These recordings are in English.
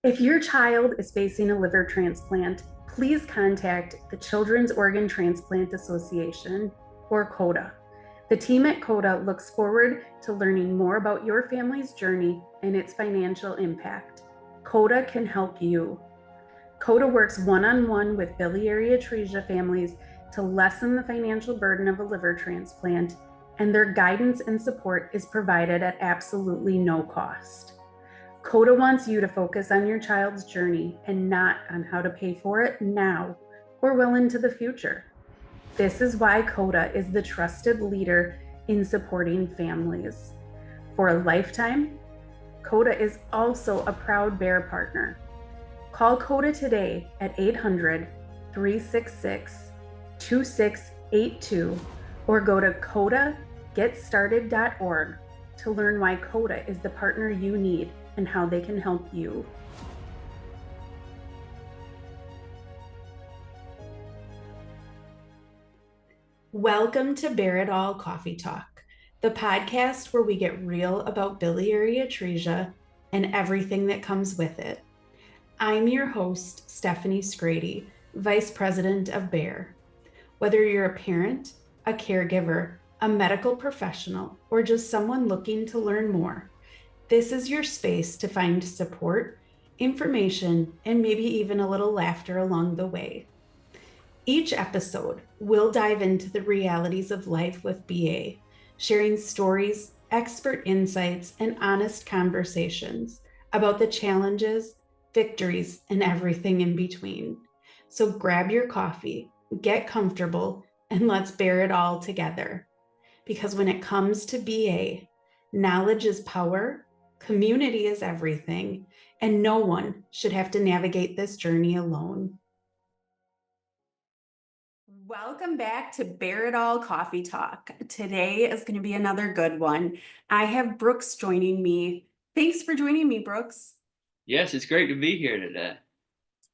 If your child is facing a liver transplant, please contact the Children's Organ Transplant Association, or CODA. The team at CODA looks forward to learning more about your family's journey and its financial impact. CODA can help you. CODA works one-on-one with biliary atresia families to lessen the financial burden of a liver transplant, and their guidance and support is provided at absolutely no cost. CODA wants you to focus on your child's journey and not on how to pay for it now or well into the future. This is why CODA is the trusted leader in supporting families. For a lifetime, CODA is also a proud Bear partner. Call CODA today at 800-366-2682 or go to codaGetStarted.org to learn why CODA is the partner you need and how they can help you. Welcome to Bear It All Coffee Talk, the podcast where we get real about biliary atresia and everything that comes with it. I'm your host, Stephanie Scrady, Vice President of Bear. Whether you're a parent, a caregiver, a medical professional, or just someone looking to learn more, this is your space to find support, information, and maybe even a little laughter along the way. Each episode, we'll dive into the realities of life with BA, sharing stories, expert insights, and honest conversations about the challenges, victories, and everything in between. So grab your coffee, get comfortable, and let's bear it all together. Because when it comes to BA, knowledge is power, community is everything, and no one should have to navigate this journey alone. Welcome back to Bear It All Coffee Talk. Today is going to be another good one. I have Brooks joining me. Thanks for joining me, Brooks. Yes, it's great to be here today.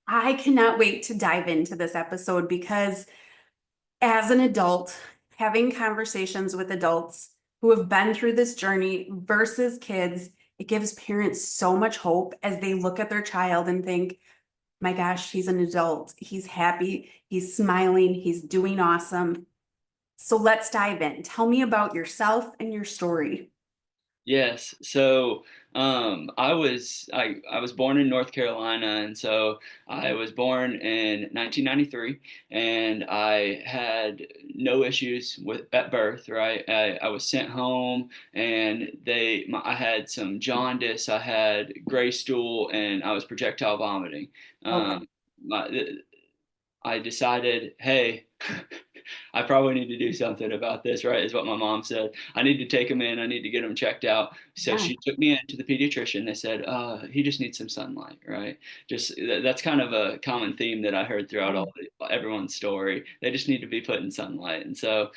I cannot wait to dive into this episode because as an adult, having conversations with adults who have been through this journey versus kids, it gives parents so much hope as they look at their child and think, my gosh, he's an adult. He's happy. He's smiling. He's doing awesome. So let's dive in. Tell me about yourself and your story. Yes, so I was born in North Carolina, and so I was born in 1993, and I had no issues with at birth. Right, I was sent home, and I had some jaundice, I had gray stool, and I was projectile vomiting. Okay. My, I decided, hey, I probably need to do something about this, right? Is what my mom said. I need to take him in. I need to get him checked out. So Yeah. she took me into the pediatrician. They said, he just needs some sunlight, right? That's kind of a common theme that I heard throughout everyone's story. They just need to be put in sunlight. And so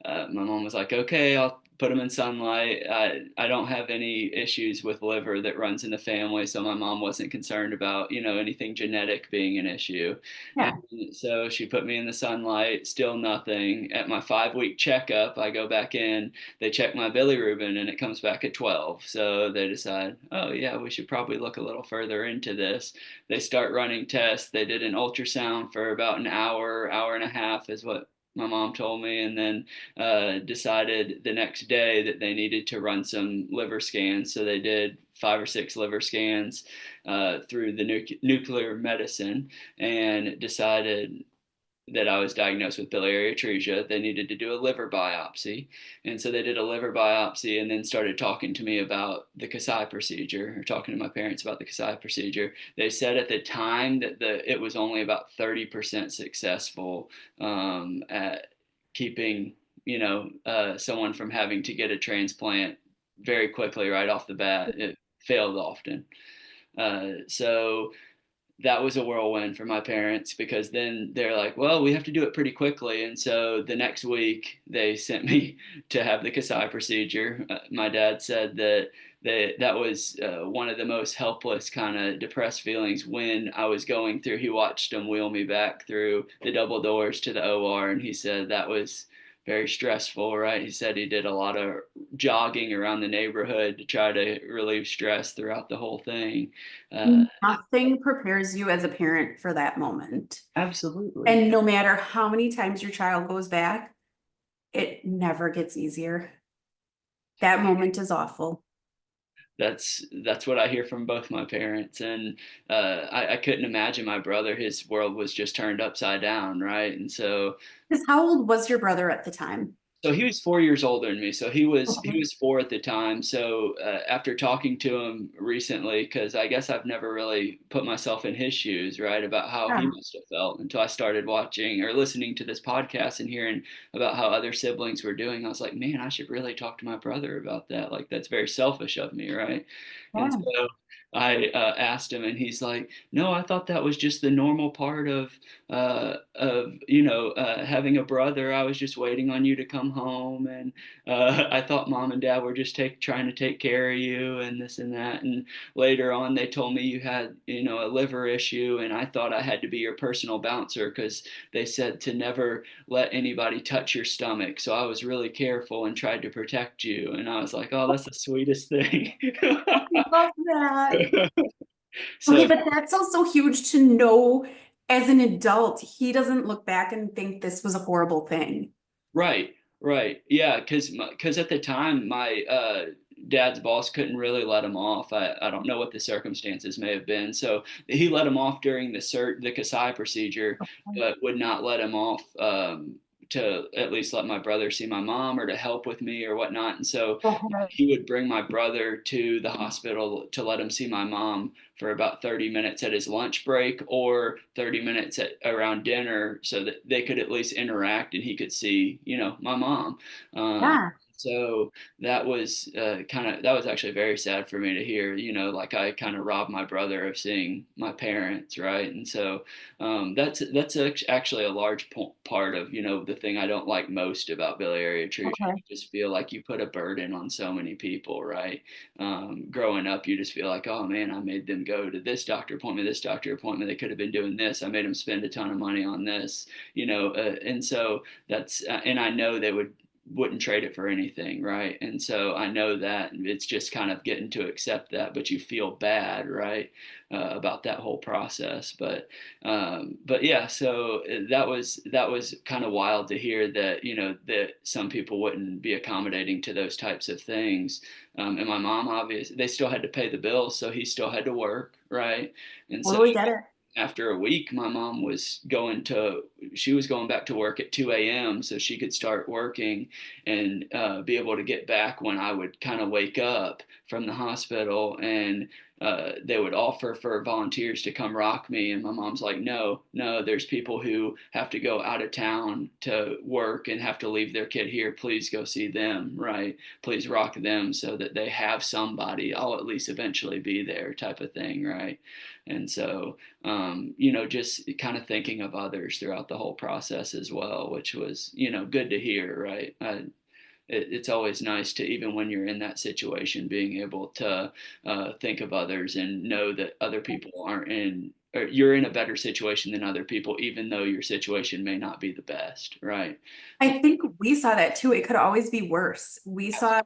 my mom was like, okay, I'll put him in sunlight. I don't have any issues with liver that runs in the family, so my mom wasn't concerned about, anything genetic being an issue. And Yeah. so she put me in the sunlight, still nothing. At my 5 week checkup, I go back in, they check my bilirubin, and it comes back at 12. So they decide, oh, yeah, we should probably look a little further into this. They start running tests. They did an ultrasound for about an hour, hour and a half, is what my mom told me, and then decided the next day that they needed to run some liver scans. So they did 5 or 6 liver scans through the nuclear medicine, and decided that I was diagnosed with biliary atresia. They needed to do a liver biopsy. And so they did a liver biopsy and then started talking to me about the Kasai procedure, or talking to my parents about the Kasai procedure. They said at the time that it was only about 30% successful at keeping, someone from having to get a transplant very quickly right off the bat. It failed often. So that was a whirlwind for my parents, because then they're like, well, we have to do it pretty quickly. And so the next week they sent me to have the Kasai procedure. My dad said that was one of the most helpless, kind of depressed feelings when I was going through. He watched them wheel me back through the double doors to the OR, and he said that was very stressful, right? He said he did a lot of jogging around the neighborhood to try to relieve stress throughout the whole thing. Uh, Nothing prepares you as a parent for that moment. Absolutely. And no matter how many times your child goes back, it never gets easier. That moment is awful. That's what I hear from both my parents, and I couldn't imagine my brother. His world was just turned upside down, right? And Because how old was your brother at the time? so he was 4 years older than me. So he Okay. was four at the time. So after talking to him recently, because I guess I've never really put myself in his shoes, right, about how he Yeah. must have felt until I started watching or listening to this podcast and hearing about how other siblings were doing. I was like, man, I should really talk to my brother about that. Like that's very selfish of me, right? And Yeah. so I asked him, and he's like, "No, I thought that was just the normal part of having a brother. I was just waiting on you to come home, and I thought mom and dad were just trying to take care of you, and this and that. And later on, they told me you had a liver issue, and I thought I had to be your personal bouncer because they said to never let anybody touch your stomach. So I was really careful and tried to protect you." And I was like, "Oh, that's the sweetest thing." I love that. Okay, So but that's also huge to know as an adult. He doesn't look back and think this was a horrible thing. right, right, yeah, because at the time my dad's boss couldn't really let him off. I don't know what the circumstances may have been. So he let him off during the Kasai procedure, but would not let him off to at least let my brother see my mom or to help with me or whatnot. And so Okay. he would bring my brother to the hospital to let him see my mom for about 30 minutes at his lunch break or 30 minutes around dinner so that they could at least interact and he could see, my mom. Um, Yeah. so that was actually very sad for me to hear, like I kind of robbed my brother of seeing my parents, right? And so that's actually a large part of the thing I don't like most about biliary atresia. Okay. You just feel like you put a burden on so many people, right? Growing up, you just feel like, oh man, I made them go to this doctor appointment. They could have been doing this. I made them spend a ton of money on this, and so and I know they wouldn't trade it for anything, right? And so I know that it's just kind of getting to accept that, but you feel bad, right, about that whole process. But yeah, so that was kind of wild to hear that that some people wouldn't be accommodating to those types of things. And my mom, obviously, they still had to pay the bills, so he still had to work, right? And so Totally get it. after a week, my mom she was going back to work at 2 a.m. so she could start working and be able to get back when I would kind of wake up from the hospital, and they would offer for volunteers to come rock me. And my mom's like, no, no, there's people who have to go out of town to work and have to leave their kid here. Please go see them, right? Please rock them so that they have somebody. I'll at least eventually be there, type of thing, right? And so just kind of thinking of others throughout the whole process as well, which was, good to hear, right? It's always nice to, even when you're in that situation, being able to think of others and know that other people aren't or you're in a better situation than other people, even though your situation may not be the best, right? I think we saw that too. It could always be worse. We saw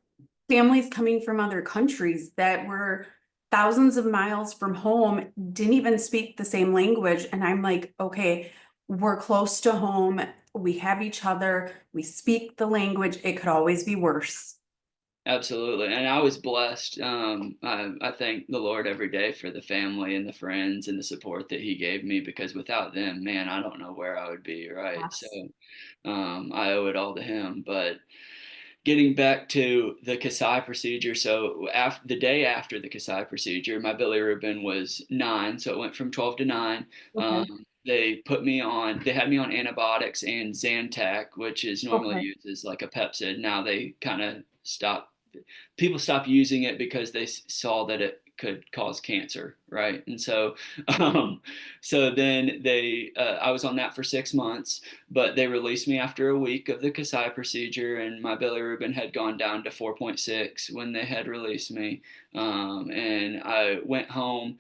families coming from other countries that were thousands of miles from home, didn't even speak the same language. And I'm like, okay, we're close to home. We have each other. We speak the language. It could always be worse. Absolutely. And I was blessed. I thank the Lord every day for the family and the friends and the support that He gave me, because without them, man, I don't know where I would be, right? So Yes. I owe it all to Him. But getting back to the Kasai procedure, so the day after the Kasai procedure, my bilirubin was 9, so it went from 12 to 9. Okay. They had me on antibiotics and Zantac, which is normally Okay. used as like a Pepsid. Now they kind of stopped. People stopped using it because they saw that it could cause cancer, right? And so, um, so then I was on that for 6 months, but they released me after a week of the Kasai procedure, and my bilirubin had gone down to 4.6 when they had released me. And I went home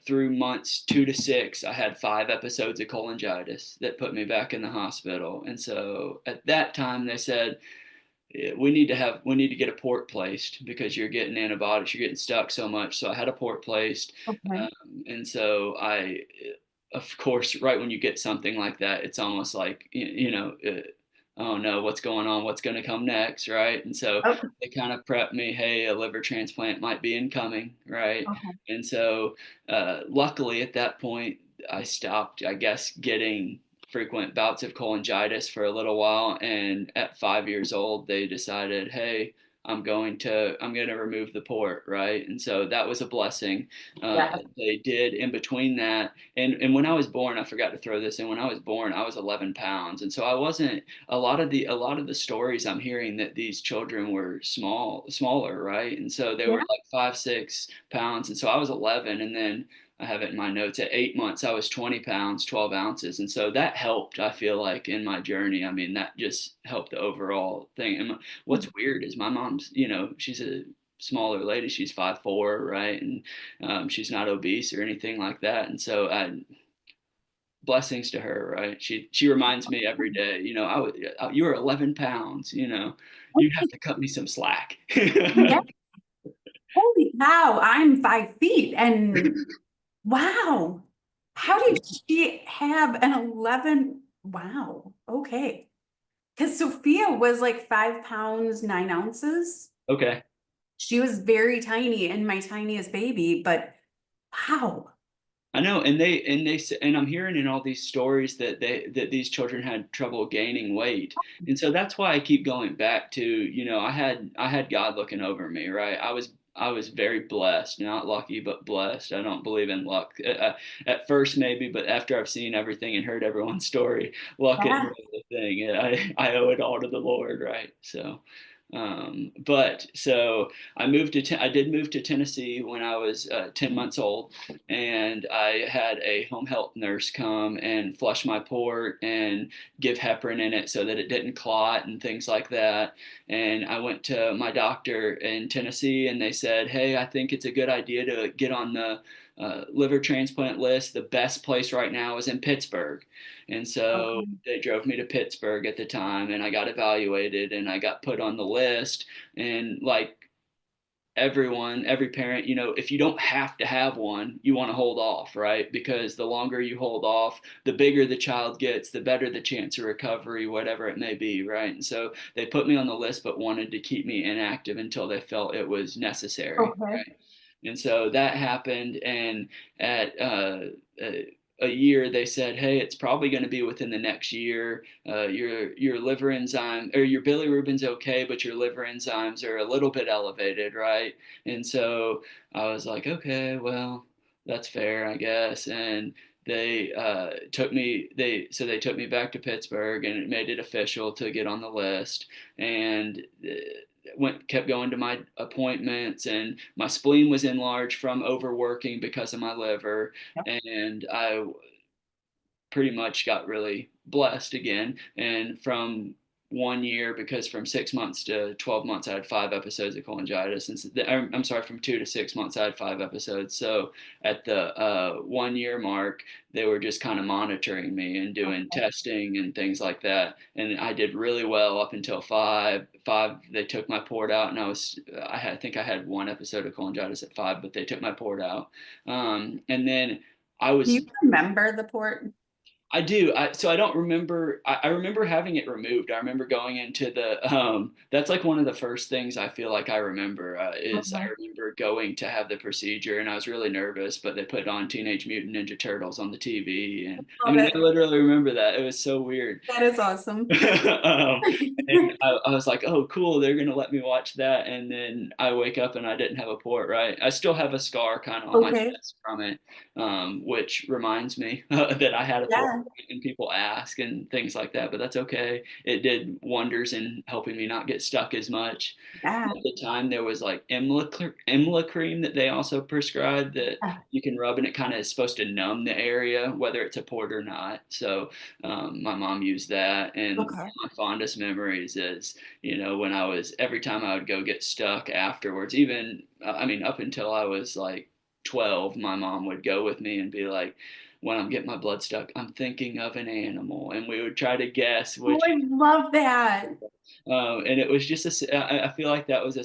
through months 2 to 6. I had 5 episodes of cholangitis that put me back in the hospital. And so at that time, they said, we need to get a port placed because you're getting antibiotics, you're getting stuck so much. So I had a port placed. Okay. And so of course, right when you get something like that, it's almost like, oh no, what's going on? What's going to come next? Right. And so Oh, they kind of prepped me, hey, a liver transplant might be incoming. Right. okay. And so luckily at that point, I stopped, I guess, getting frequent bouts of cholangitis for a little while. And at 5 years old, they decided, hey, I'm going to remove the port, right? And so that was a blessing. Yeah. They did in between that, and when I was born, I forgot to throw this in. When I was born, I was 11 pounds, and so I wasn't. A lot of the stories I'm hearing that these children were smaller, right? And so they Yeah. were like 5, 6 pounds, and so I was 11, and then I have it in my notes. At 8 months, I was 20 pounds, 12 ounces. And so that helped, I feel like, in my journey. I mean, that just helped the overall thing. And what's weird is my mom's, she's a smaller lady. She's 5'4", right? And she's not obese or anything like that. And so blessings to her, right? She reminds me every day, you were 11 pounds, you have to cut me some slack. Yeah. Holy cow, I'm 5 feet. And wow. How did she have an 11? Wow. Okay. Because Sophia was like 5 pounds, 9 ounces. Okay. She was very tiny and my tiniest baby, but wow. I know, and I'm hearing in all these stories that these children had trouble gaining weight, and so that's why I keep going back to, I had God looking over me, right? I was very blessed, not lucky, but blessed. I don't believe in luck. At first, maybe, but after I've seen everything and heard everyone's story, luck isn't Yeah. really the thing. I owe it all to the Lord, right? So, but so I did move to Tennessee when I was 10 months old, and I had a home health nurse come and flush my port and give heparin in it so that it didn't clot and things like that. And I went to my doctor in Tennessee, and they said, hey, I think it's a good idea to get on the liver transplant list. The best place right now is in Pittsburgh. And so Okay. they drove me to Pittsburgh at the time, and I got evaluated and I got put on the list. And like every parent, if you don't have to have one, you want to hold off, right? Because the longer you hold off, the bigger the child gets, the better the chance of recovery, whatever it may be, right? And so they put me on the list, but wanted to keep me inactive until they felt it was necessary, Okay. right? And so that happened, and at a year, they said, "Hey, it's probably going to be within the next year. Your liver enzyme or your bilirubin's okay, but your liver enzymes are a little bit elevated, right?" And so I was like, "Okay, well, that's fair, I guess." And they took me back to Pittsburgh, and it made it official to get on the list, and kept going to my appointments, and my spleen was enlarged from overworking because of my liver, and I pretty much got really blessed again. And from 1 year, because from 6 months to 12 months, I had 5 episodes of cholangitis. And I'm sorry, from 2 to 6 months, I had 5 episodes. So at the 1 year mark, they were just kind of monitoring me and doing Okay. testing and things like that. And I did really well up until five. Five, they took my port out, and I think I had 1 episode of cholangitis at 5, but they took my port out. And then I Do you was remember the port? I do. So I don't remember. I remember having it removed. I remember going into the. That's like one of the first things I feel like I remember is I Okay. remember going to have the procedure, and I was really nervous. But they put on Teenage Mutant Ninja Turtles on the TV, and I Love mean, I it. literally remember that. It was so weird. That is awesome. um, and I was like, oh, cool, they're gonna let me watch that. And then I wake up and I didn't have a port, right? I still have a scar kind of on my Okay. chest from it, which reminds me that I had a port Yeah. and people ask and things like that, but that's okay. It did wonders in helping me not get stuck as much. Yeah. At the time, there was like Imla cream that they also prescribed that Yeah. you can rub, and it kind of is supposed to numb the area, whether it's a port or not. So my mom used that, and Okay. my fondest memories is, when every time I would go get stuck afterwards, even, I mean, up until I was like 12, my mom would go with me and be like, when I'm getting my blood stuck, I'm thinking of an animal, and we would try to guess Oh, which. I love that. And it was just I feel like that was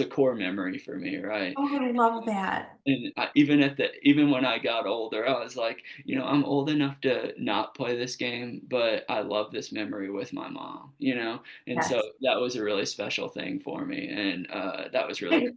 a core memory for me, right? Oh, I love that. And even when I got older, I was like, I'm old enough to not play this game, but I love this memory with my mom. And so Yes. that was a really special thing for me, and that was really I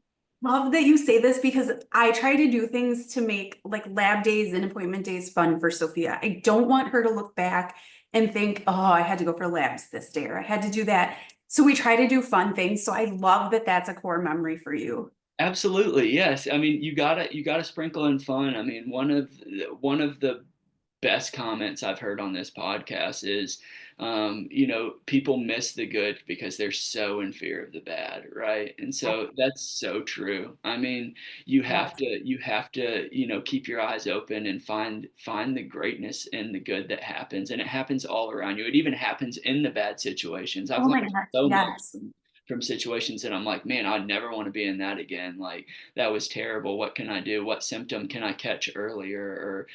love that you say this because I try to do things to make like lab days and appointment days fun for Sophia. I don't want her to look back and think, oh, I had to go for labs this day or I had to do that. So we try to do fun things. So I love that that's a core memory for you. Absolutely, yes. I mean, you gotta sprinkle in fun. I mean, one of the best comments I've heard on this podcast is, people miss the good because they're so in fear of the bad, right? And so that's so true. I mean, Yes. you have to, keep your eyes open and find the greatness and the good that happens, and it happens all around you. It even happens in the bad situations. I've Oh my learned gosh. so much Yes. from situations that I'm like, man, I'd never want to be in that again. Like, that was terrible. What can I do? What symptom can I catch earlier? Or,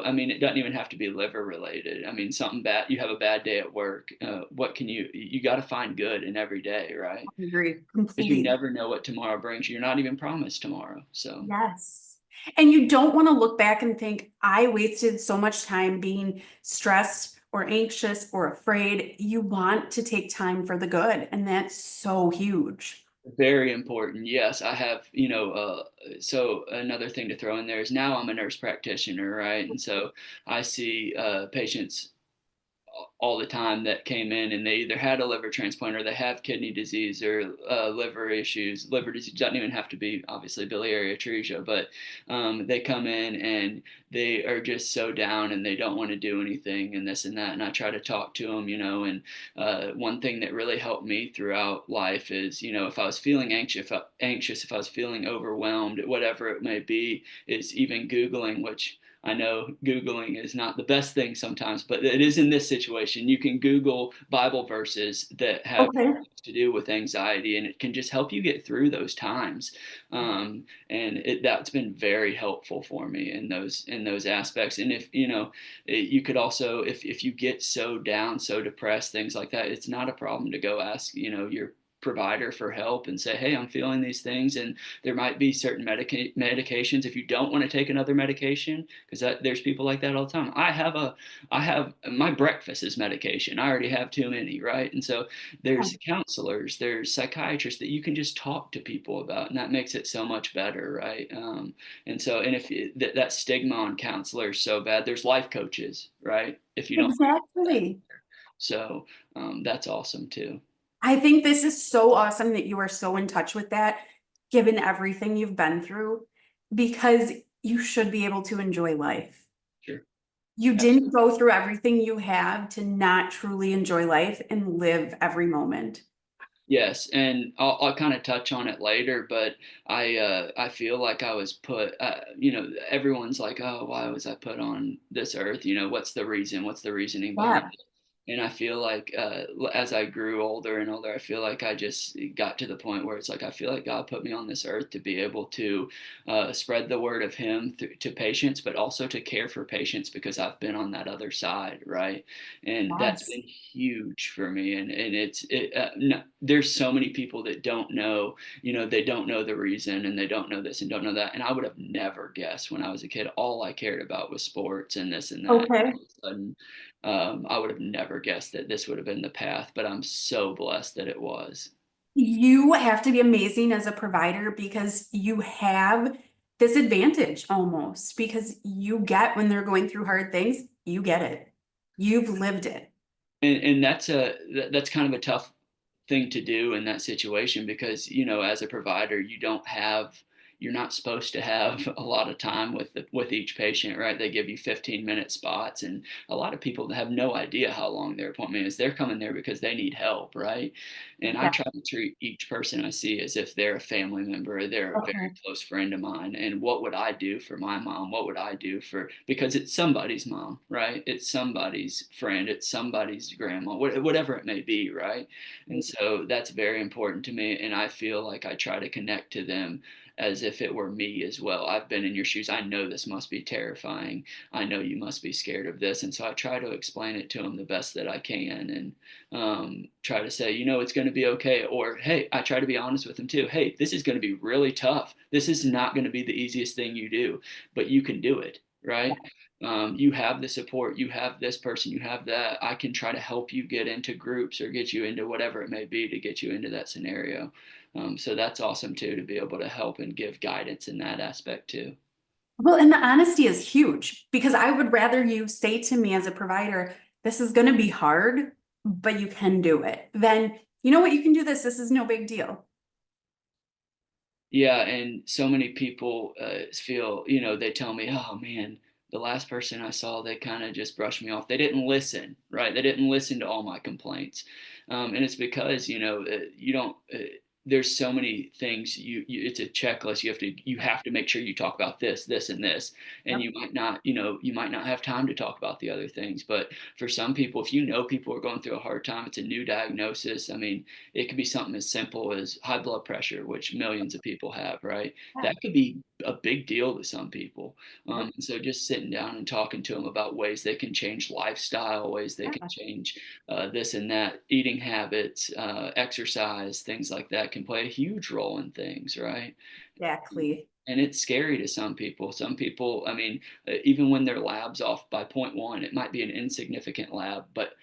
I mean, it doesn't even have to be liver related. I mean, something bad, you have a bad day at work. What can you got to find good in every day, right? I agree Because you completely. never know what tomorrow brings. You're not even promised tomorrow. So Yes. And you don't want to look back and think, I wasted so much time being stressed or anxious or afraid. You want to take time for the good. And that's so huge. very important. Yes, I have, so another thing to throw in there is now I'm a nurse practitioner, right? And so I see patients all the time that came in, and they either had a liver transplant or they have kidney disease or liver issues. Liver disease doesn't even have to be obviously biliary atresia, but they come in and they are just so down and they don't want to do anything and this and that. And I try to talk to them, and one thing that really helped me throughout life is, if I was feeling anxious, if I was feeling overwhelmed, whatever it may be, is even Googling, which I know Googling is not the best thing sometimes, but it is in this situation. You can Google Bible verses that have Okay. to do with anxiety, and it can just help you get through those times. And that's been very helpful for me in those aspects. And if you could also, if you get so down, so depressed, things like that, it's not a problem to go ask your provider for help and say, hey, I'm feeling these things, and there might be certain medications if you don't want to take another medication, because there's people like that all the time. I have my breakfast is medication. I already have too many, right? And so there's counselors, there's psychiatrists that you can just talk to people about, and that makes it so much better, right? And if that stigma on counselors so bad, there's life coaches, right? If you don't, Exactly. so that's awesome too. I think this is so awesome that you are so in touch with that, given everything you've been through, because you should be able to enjoy life. Sure. You didn't Absolutely. go through everything you have to not truly enjoy life and live every moment. Yes, and I'll kind of touch on it later, but I feel like I was put. Everyone's like, oh, why was I put on this earth? What's the reason? What's the reasoning behind Yeah. it? And I feel like as I grew older and older, I feel like I just got to the point where it's like I feel like God put me on this earth to be able to spread the word of Him to patients, but also to care for patients because I've been on that other side, right? And that's Yes. been huge for me. And no, there's so many people that don't know, they don't know the reason, and they don't know this and don't know that. And I would have never guessed when I was a kid. All I cared about was sports and this and that. Okay. All of a sudden, I would have never guessed that this would have been the path, but I'm so blessed that it was. You have to be amazing as a provider because you have this advantage almost because you get when they're going through hard things, you get it. You've lived it. And that's kind of a tough thing to do in that situation because as a provider you're not supposed to have a lot of time with each patient, right? They give you 15-minute spots, and a lot of people have no idea how long their appointment is. They're coming there because they need help, right? And I Yeah. try to treat each person I see as if they're a family member, or they're a very Okay. close friend of mine. And what would I do for my mom? What would I do for, because it's somebody's mom, right? It's somebody's friend, it's somebody's grandma, whatever it may be, right? And so that's very important to me. And I feel like I try to connect to them as if it were me as well. I've been in your shoes. I know this must be terrifying. I know you must be scared of this. And so I try to explain it to them the best that I can, and try to say, it's going to be okay. Or, hey, I try to be honest with them too. Hey, this is going to be really tough. This is not going to be the easiest thing you do, but you can do it, right? You have the support, you have this person, you have that. I can try to help you get into groups or get you into whatever it may be to get you into that scenario. So that's awesome too, to be able to help and give guidance in that aspect too. Well, and the honesty is huge because I would rather you say to me as a provider, this is going to be hard, but you can do it. Then, you know what, you can do this. This is no big deal. Yeah, and so many people feel, they tell me, oh man, the last person I saw, they kind of just brushed me off. They didn't listen, right? They didn't listen to all my complaints. And it's because, you don't, there's so many things it's a checklist. You have to make sure you talk about this, and this, and Yep. you might not have time to talk about the other things. But for some people, if people are going through a hard time, it's a new diagnosis. I mean, it could be something as simple as high blood pressure, which millions of people have, right? Yeah. That could be a big deal to some people. Yep. And so just sitting down and talking to them about ways they can change lifestyle, ways they can Yeah. change this and that, eating habits, exercise, things like that can play a huge role in things, right? Exactly. And it's scary to some people. Some people, I mean, even when their lab's off by point one, it might be an insignificant lab, but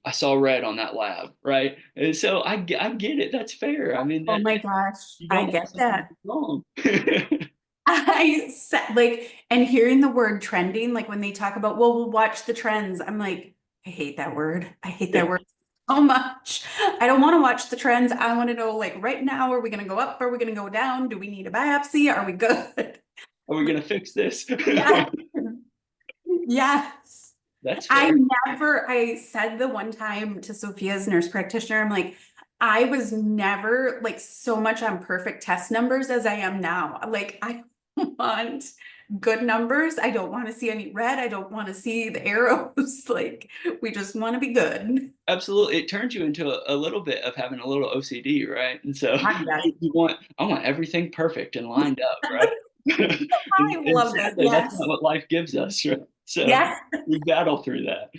I saw red on that lab, right? And so I get it. That's fair. I mean, Oh that my gosh, you I don't want get something to that. be wrong. I said like, and hearing the word trending, like when they talk about, well, we'll watch the trends. I'm like, I hate that word. I hate that Yeah. word so much. I don't want to watch the trends. I want to know, like, right now, are we going to go up? Are we going to go down? Do we need a biopsy? Are we good? Are we gonna fix this? Yeah. Yes. That's I fair. I said the one time to Sophia's nurse practitioner, I'm like, I was never like so much on perfect test numbers as I am now. Like, I want good numbers. I don't want to see any red. I don't want to see the arrows. Like, we just want to be good. Absolutely. It turns you into a little bit of having a little OCD, right? And so Yes. I want everything perfect and lined up, right? I And love this. sadly, that's not Yes. what life gives us, right? So Yes. we battle through that.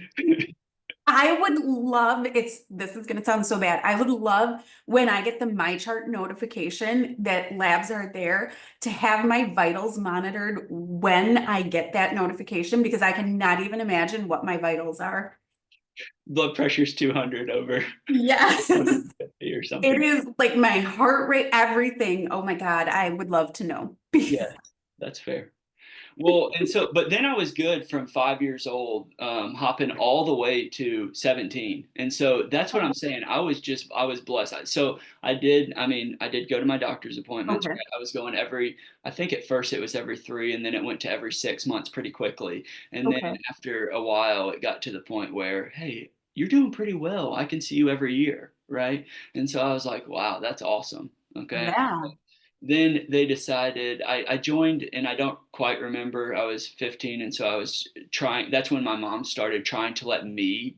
I would love this is going to sound so bad. I would love when I get the My Chart notification that labs are there to have my vitals monitored when I get that notification because I cannot even imagine what my vitals are. Blood pressure's 200 over Yes. 150 or It something. is like my heart rate, everything. Oh my God, I would love to know. Yeah, that's fair. Well, and so, but then I was good from 5 years old, hopping all the way to 17. And so that's what I'm saying. I was blessed. So I did go to my doctor's appointments, Okay. right? I was going I think at first it was every 3, and then it went to every 6 months pretty quickly. And then Okay. after a while, it got to the point where, hey, you're doing pretty well. I can see you every year, right? And so I was like, wow, that's awesome. Okay. Yeah. Then they decided I joined, and I don't quite remember. I was 15, and so I was trying. That's when my mom started trying to let me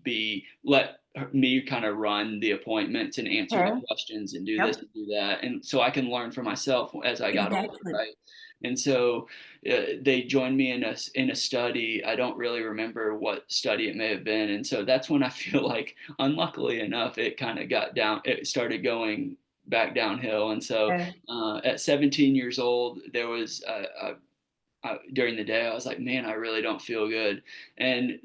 kind of run the appointments and answer the Okay. questions and do this Yep. and do that, and so I can learn for myself as I got older, Exactly. right? And so they joined me in a study. I don't really remember what study it may have been, and so that's when I feel like, unluckily enough, it kind of got down. It started going back downhill, and so Okay. at 17 years old, there was during the day, I was like, man, I really don't feel good. And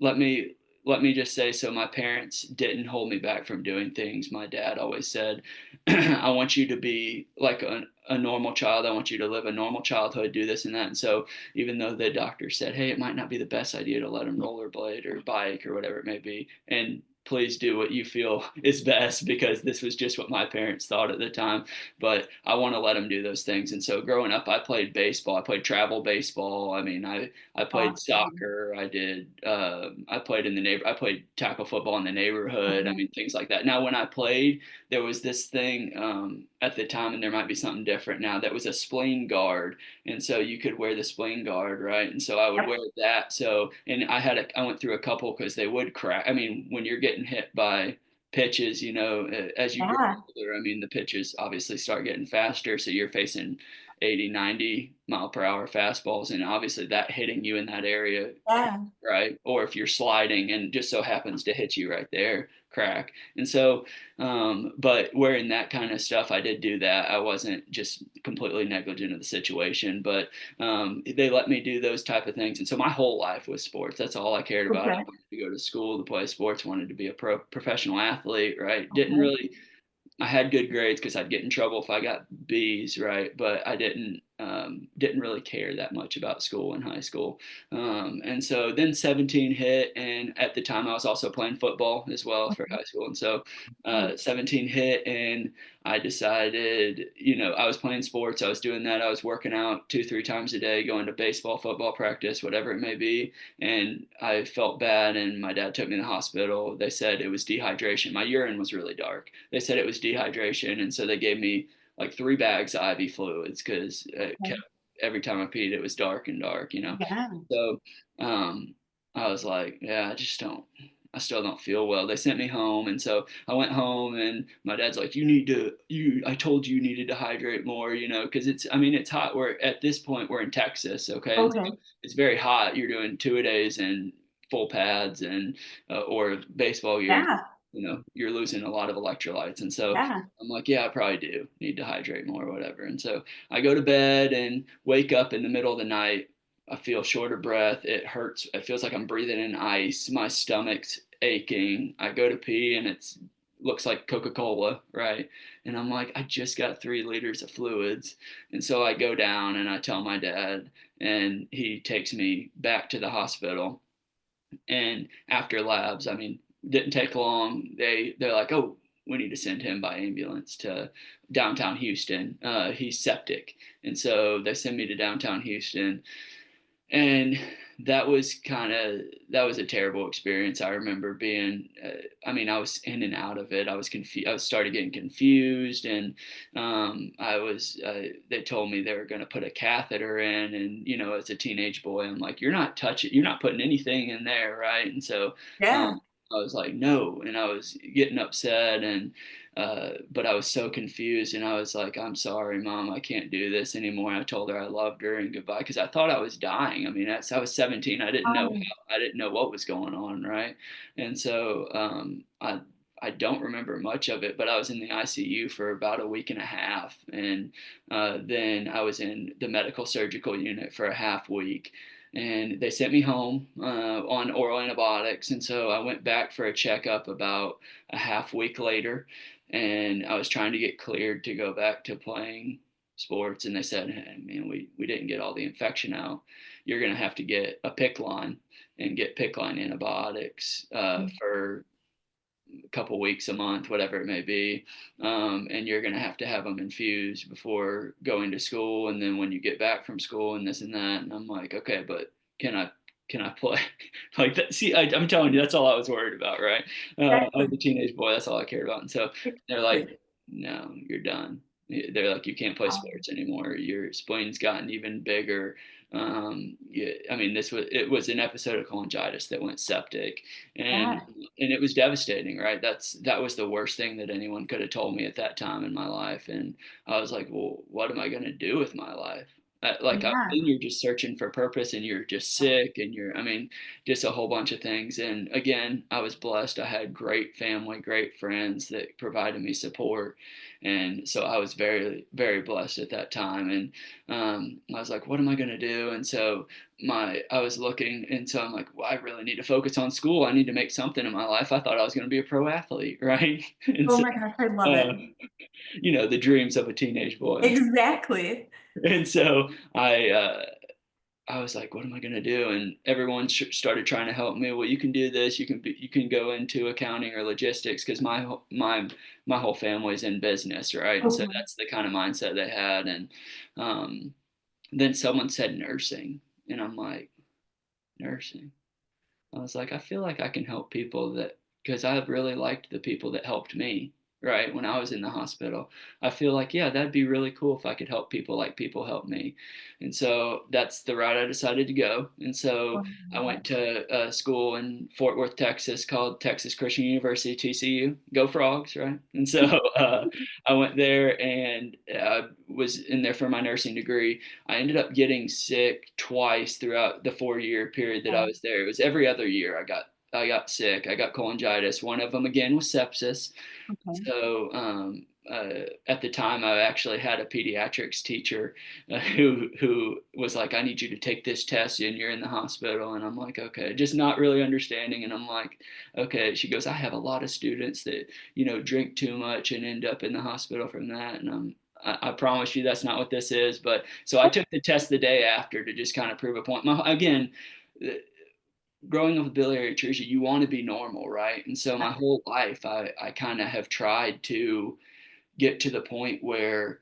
let me let me just say, so my parents didn't hold me back from doing things. My dad always said, I want you to be like a normal child. I want you to live a normal childhood, do this and that. And so even though the doctor said, hey, it might not be the best idea to let him rollerblade or bike or whatever it may be, and please do what you feel is best, because this was just what my parents thought at the time. But I want to let them do those things. And so growing up, I played baseball. I played travel baseball. I mean, I played Awesome. soccer. I played in the neighbor. I played tackle football in the neighborhood. I Okay. mean, things like that. Now, when I played, there was this thing at the time, and there might be something different now. That was a spleen guard, and so you could wear the spleen guard, right? And so I would Yep. wear that. So, and I went through a couple because they would crack. I mean, when you're getting hit by pitches, as you grow Yeah. older, I mean, the pitches obviously start getting faster. So you're facing 80, 90 mile per hour fastballs, and obviously that hitting you in that area, Yeah. right? Or if you're sliding and just so happens to hit you right there, crack. And so, but wearing that kind of stuff, I did do that. I wasn't just completely negligent of the situation, but they let me do those type of things. And so my whole life was sports. That's all I cared about. I Okay. wanted to go to school to play sports, wanted to be a professional athlete, right? Didn't Okay. really I had good grades because I'd get in trouble if I got B's, right? But I didn't really care that much about school in high school. And so then 17 hit, and at the time I was also playing football as well for Okay. high school. And so Okay. 17 hit, and I decided, I was playing sports, I was doing that, I was working out 2, 3 times a day, going to baseball, football practice, whatever it may be, and I felt bad, and my dad took me to the hospital. They said it was dehydration. My urine was really dark. They said it was dehydration, and so they gave me like 3 bags of IV fluids because it kept every time I peed, it was dark and dark. Yeah. So um, I was like, yeah, I still don't feel well. They sent me home, and so I went home, and my dad's like, I told you needed to hydrate more, because I mean, it's hot. We're at this point, we're in Texas, okay, and so Okay. it's very hot. You're doing 2 a days and full pads, and or baseball, Yeah. you're losing a lot of electrolytes, and so Yeah. I'm like, yeah, I probably do need to hydrate more or whatever. And so I go to bed and wake up in the middle of the night. I feel short of breath. It hurts. It feels like I'm breathing in ice. My stomach's aching. I go to pee, and it's looks like Coca-Cola, right? And I'm like, I just got 3 liters of fluids. And so I go down and I tell my dad, and he takes me back to the hospital. And after labs, I mean, didn't take long. They're like, oh, we need to send him by ambulance to downtown Houston. He's septic, and so they send me to downtown Houston, and that was a terrible experience. I remember being I mean, I was in and out of it. I was confused. I was started getting confused, and I was they told me they were going to put a catheter in, and as a teenage boy, I'm like, you're not putting anything in there, right? And so Yeah. um, I was like, no, and I was getting upset, and but I was so confused, and I was like, I'm sorry, Mom, I can't do this anymore. I told her I loved her and goodbye, because I thought I was dying. I mean, I was 17. Um, I didn't know what was going on, right? And so I don't remember much of it, but I was in the ICU for about a week and a half, and then I was in the medical surgical unit for a half week. And they sent me home on oral antibiotics. And so I went back for a checkup about a half week later, and I was trying to get cleared to go back to playing sports. And they said, hey, man, we didn't get all the infection out. You're going to have to get a PICC line and get PICC line antibiotics for a couple weeks, a month, whatever it may be. And you're going to have them infused before going to school. And then when you get back from school and this and that. And I'm like, okay, but can I, can I play like that? See, I'm telling you, that's all I was worried about, right? I was exactly. a teenage boy. That's all I cared about. And so they're like, Exactly. no, you're done. They're like, you can't play Um, sports anymore. Your spleen's gotten even bigger. Yeah, I mean, it was an episode of cholangitis that went septic, and yeah. it was devastating, right? That was the worst thing that anyone could have told me at that time in my life, and I was like, well, what am I going to do with my life? Yeah. Then you're just searching for purpose, and you're just sick, and I mean, just a whole bunch of things. And again, I was blessed. I had great family, great friends that provided me support, and so I was very, very blessed at that time. And I was like, what am I going to do? And so I was looking, and so I'm like, well, I really need to focus on school. I need to make something in my life. I thought I was going to be a pro athlete, right? And Oh so, my gosh, I love uh, it. the dreams of a teenage boy. Exactly. And so I was like, what am I going to do? And everyone started trying to help me. Well, you can do this. You can go into accounting or logistics because my whole family's in business, right? And so Okay. that's the kind of mindset they had. And um, then someone said nursing, and I'm like, nursing. I was like, I feel like I can help people that because I've really liked the people that helped me, right? When I was in the hospital, I feel like, yeah, that'd be really cool if I could help people like people help me. And so that's the route I decided to go. And so I went to a school in Fort Worth, Texas called Texas Christian University, TCU. Go Frogs, right? And so I went there and was in there for my nursing degree. I ended up getting sick twice throughout the 4 year period that I was there. It was every other year I got sick. I got cholangitis. One of them again was sepsis. Okay. So at the time, I actually had a pediatrics teacher who was like, "I need you to take this test, and you're in the hospital." And I'm like, "Okay," just not really understanding. And I'm like, "Okay." She goes, "I have a lot of students that drink too much and end up in the hospital from that." And I promise you that's not what this is. But so I took the test the day after to just kind of prove a point. Again, growing up with biliary atresia, you want to be normal, right? And so my whole life, I kind of have tried to get to the point where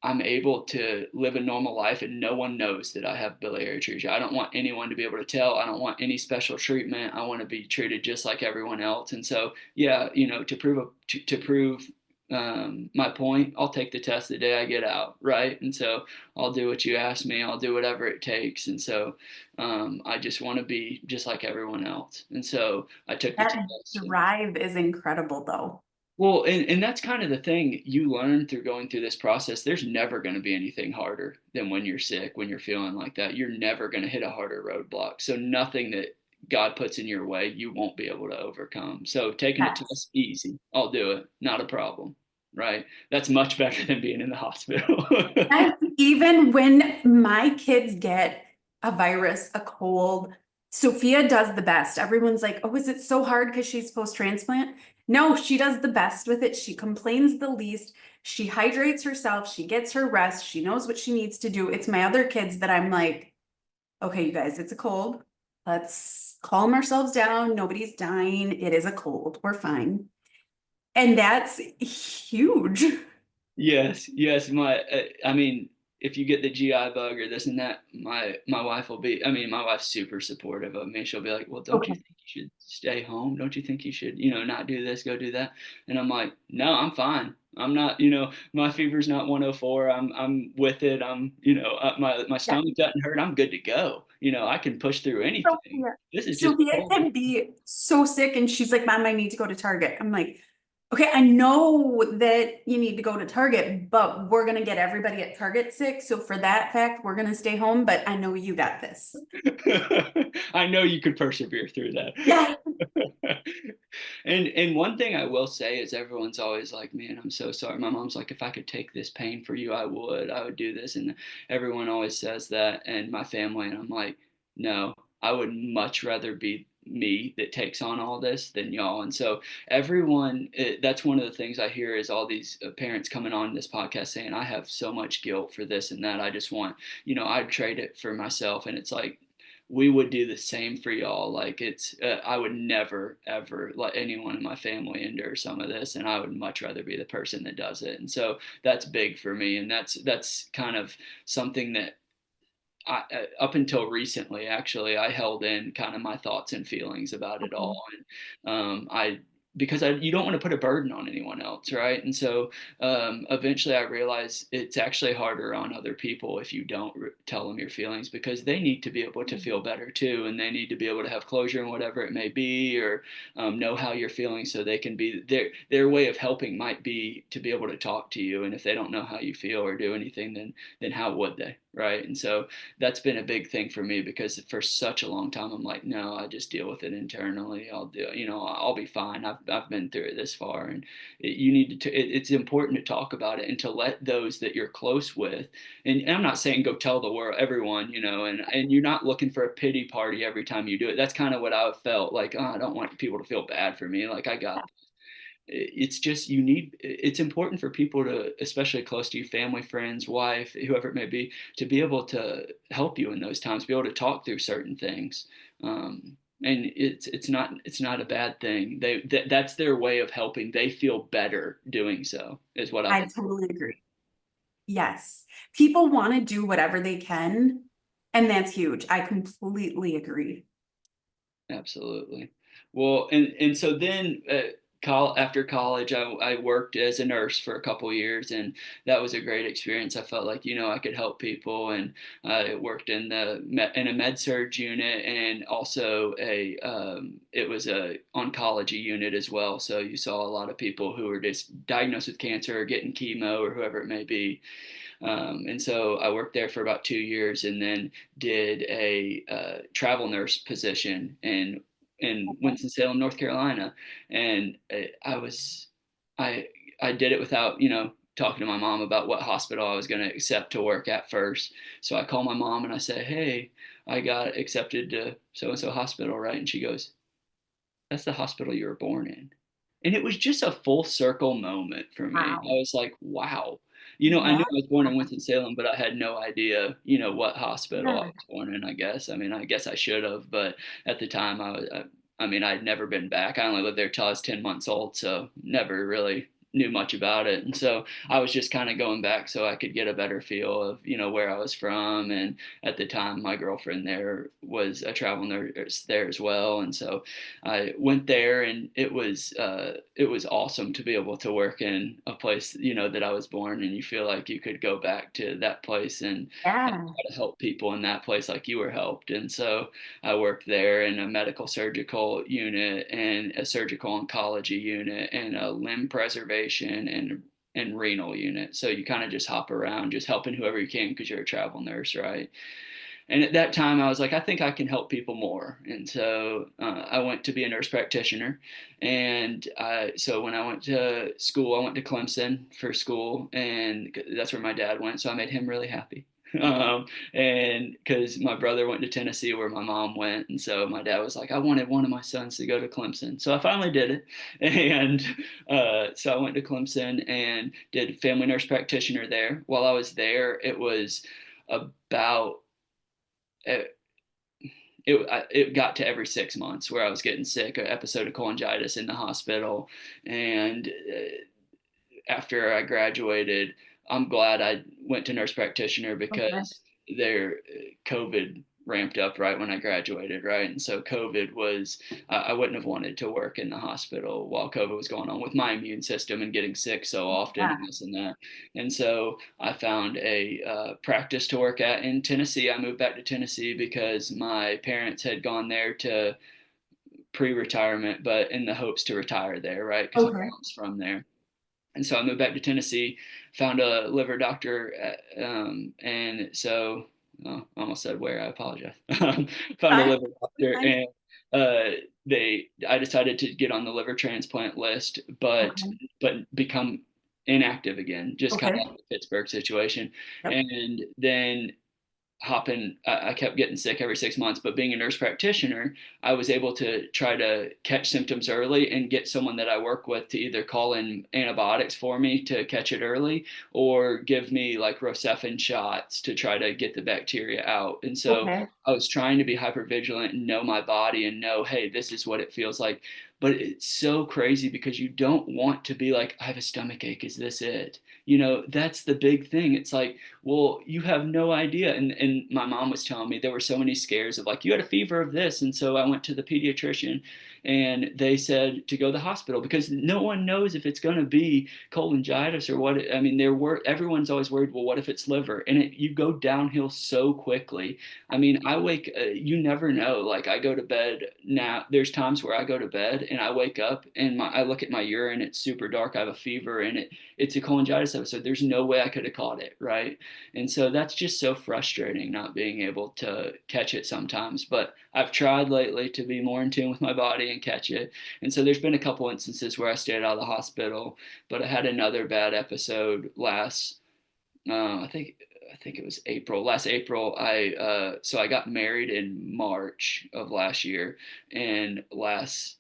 I'm able to live a normal life and no one knows that I have biliary atresia. I don't want anyone to be able to tell. I don't want any special treatment. I want to be treated just like everyone else. And so, yeah, to prove my point, I'll take the test the day I get out, right? And so I'll do what you ask me. I'll do whatever it takes. And so I just want to be just like everyone else. And so I took the That test. drive is incredible, though. Well, and that's kind of the thing you learn through going through this process. There's never going to be anything harder than when you're sick, when you're feeling like that. You're never going to hit a harder roadblock. So nothing that God puts in your way, you won't be able to overcome. So taking it to Yes. us easy. I'll do it. Not a problem. Right? That's much better than being in the hospital. And even when my kids get a virus, a cold, Sophia does the best. Everyone's like, oh, is it so hard because she's post-transplant? No, she does the best with it. She complains the least. She hydrates herself. She gets her rest. She knows what she needs to do. It's my other kids that I'm like, okay, you guys, it's a cold. Let's calm ourselves down. Nobody's dying. It is a cold. We're fine. And that's huge. Yes, yes. I mean, if you get the GI bug or this and that, my wife will be. I mean, my wife's super supportive of me. She'll be like, "Well, don't you Okay. think you should stay home? Don't you think you should, not do this, go do that?" And I'm like, "No, I'm fine. I'm not. My fever's not 104. I'm with it. My Yeah. stomach doesn't hurt. I'm good to go. I can push through anything. Sophia. This is just a Sophia cold." can be so sick and she's like, Mom, I need to go to Target. I'm like, okay, I know that you need to go to Target, but we're gonna get everybody at Target sick. So for that fact, we're gonna stay home, but I know you got this. I know you could persevere through that. Yeah. And one thing I will say is everyone's always like, "Man, I'm so sorry." My mom's like, "If I could take this pain for you, I would. I would do this." And everyone always says that, and my family, and I'm like, "No, I would much rather be me that takes on all this than y'all." And so that's one of the things I hear is all these parents coming on this podcast saying, "I have so much guilt for this and that. I just want, I'd trade it for myself." And it's like, we would do the same for y'all. Like I would never ever let anyone in my family endure some of this, and I would much rather be the person that does it. And so that's big for me, and that's kind of something that up until recently, actually, I held in kind of my thoughts and feelings about it all, and I because you don't want to put a burden on anyone else, right? And so eventually, I realized it's actually harder on other people if you don't tell them your feelings because they need to be able to feel better too, and they need to be able to have closure in whatever it may be, or know how you're feeling, so they can be their way of helping might be to be able to talk to you, and if they don't know how you feel or do anything, then how would they, right? And so that's been a big thing for me because for such a long time I'm like, no, I just deal with it internally. I'll be fine. I've been through it this far, and you need to. It's important to talk about it and to let those that you're close with. And I'm not saying go tell the world, everyone, and you're not looking for a pity party every time you do it. That's kind of what I felt like. Oh, I don't want people to feel bad for me. Like I got. it's just it's important for people to, especially close to you, family, friends, wife, whoever it may be, to be able to help you in those times, be able to talk through certain things. And it's not a bad thing. That's their way of helping. They feel better doing so, is what I've I been told. totally agree. Yes. People want to do whatever they can, and that's huge. I completely agree. Absolutely. Well, and so then after college, I worked as a nurse for a couple years, and that was a great experience. I felt like, I could help people, and I worked in a med surg unit, and also it was a oncology unit as well. So you saw a lot of people who were just diagnosed with cancer or getting chemo or whoever it may be. And so I worked there for about 2 years, and then did a travel nurse position in Winston-Salem, North Carolina. And I was I I did it without talking to my mom about what hospital I was going to accept to work at first. So I call my mom and I say, "Hey, I got accepted to so and so hospital, right?" And she goes, "That's the hospital you were born in." And it was just a full circle moment for me. I Wow. was like, wow. I knew That, I was born in Winston-Salem, but I had no idea, what hospital I yeah. was born in, I guess. I mean, I guess I should have, but at the time I mean, I'd never been back. I only lived there till I was 10 months old, so never really knew much about it. And so I was just kind of going back so I could get a better feel of, where I was from. And at the time, my girlfriend there was a travel nurse there as well. And so I went there, and it was awesome to be able to work in a place that I was born, and you feel like you could go back to that place and Yeah. try to help people in that place like you were helped. And so I worked there in a medical surgical unit and a surgical oncology unit and a limb preservation and renal unit. So you kind of just hop around, just helping whoever you can because you're a travel nurse, right? And at that time, I was like, I think I can help people more. And so I went to be a nurse practitioner. And so when I went to school, I went to Clemson for school, and that's where my dad went. So I made him really happy. Um, and because my brother went to Tennessee where my mom went. And so my dad was like, I wanted one of my sons to go to Clemson. So I finally did it. And so I went to Clemson and did family nurse practitioner there. While I was there, it was about it, it got to every 6 months where I was getting sick, an episode of cholangitis in the hospital. And after I graduated, I'm glad I went to nurse practitioner Okay. because their COVID ramped up right when I graduated, right? And so COVID was, I wouldn't have wanted to work in the hospital while COVID was going on with my immune system and getting sick so often Yeah. and this and that. And so I found a practice to work at in Tennessee. I moved back to Tennessee because my parents had gone there to pre-retirement, but in the hopes to retire there, right? Because my Okay. mom's from there. And so I moved back to Tennessee, found a liver doctor, and so I almost said where. I apologize. Found a Fine. liver doctor, Fine. and I decided to get on the liver transplant list, but Okay. become inactive again, just kind of Okay. like the Pittsburgh situation, Yep. and then I kept getting sick every 6 months, but being a nurse practitioner, I was able to try to catch symptoms early and get someone that I work with to either call in antibiotics for me to catch it early or give me like Rocephin shots to try to get the bacteria out. And so Okay. I was trying to be hyper vigilant and know my body and know, hey, this is what it feels like. But it's so crazy because you don't want to be like, I have a stomach ache. Is this it? That's the big thing. It's like, well, you have no idea. And my mom was telling me there were so many scares of like, you had a fever of this. And so I went to the pediatrician and they said to go to the hospital because no one knows if it's going to be cholangitis or what. I mean, everyone's always worried, well, what if it's liver? And you go downhill so quickly. I mean, you never know. Like I go to bed now, there's times where I go to bed and I wake up and I look at my urine, it's super dark. I have a fever and it's a cholangitis episode. There's no way I could have caught it, right? And so that's just so frustrating not being able to catch it sometimes. But I've tried lately to be more in tune with my body and catch it. And so there's been a couple instances where I stayed out of the hospital, but I had another bad episode I think it was April. Last April, I got married in March of last year, and last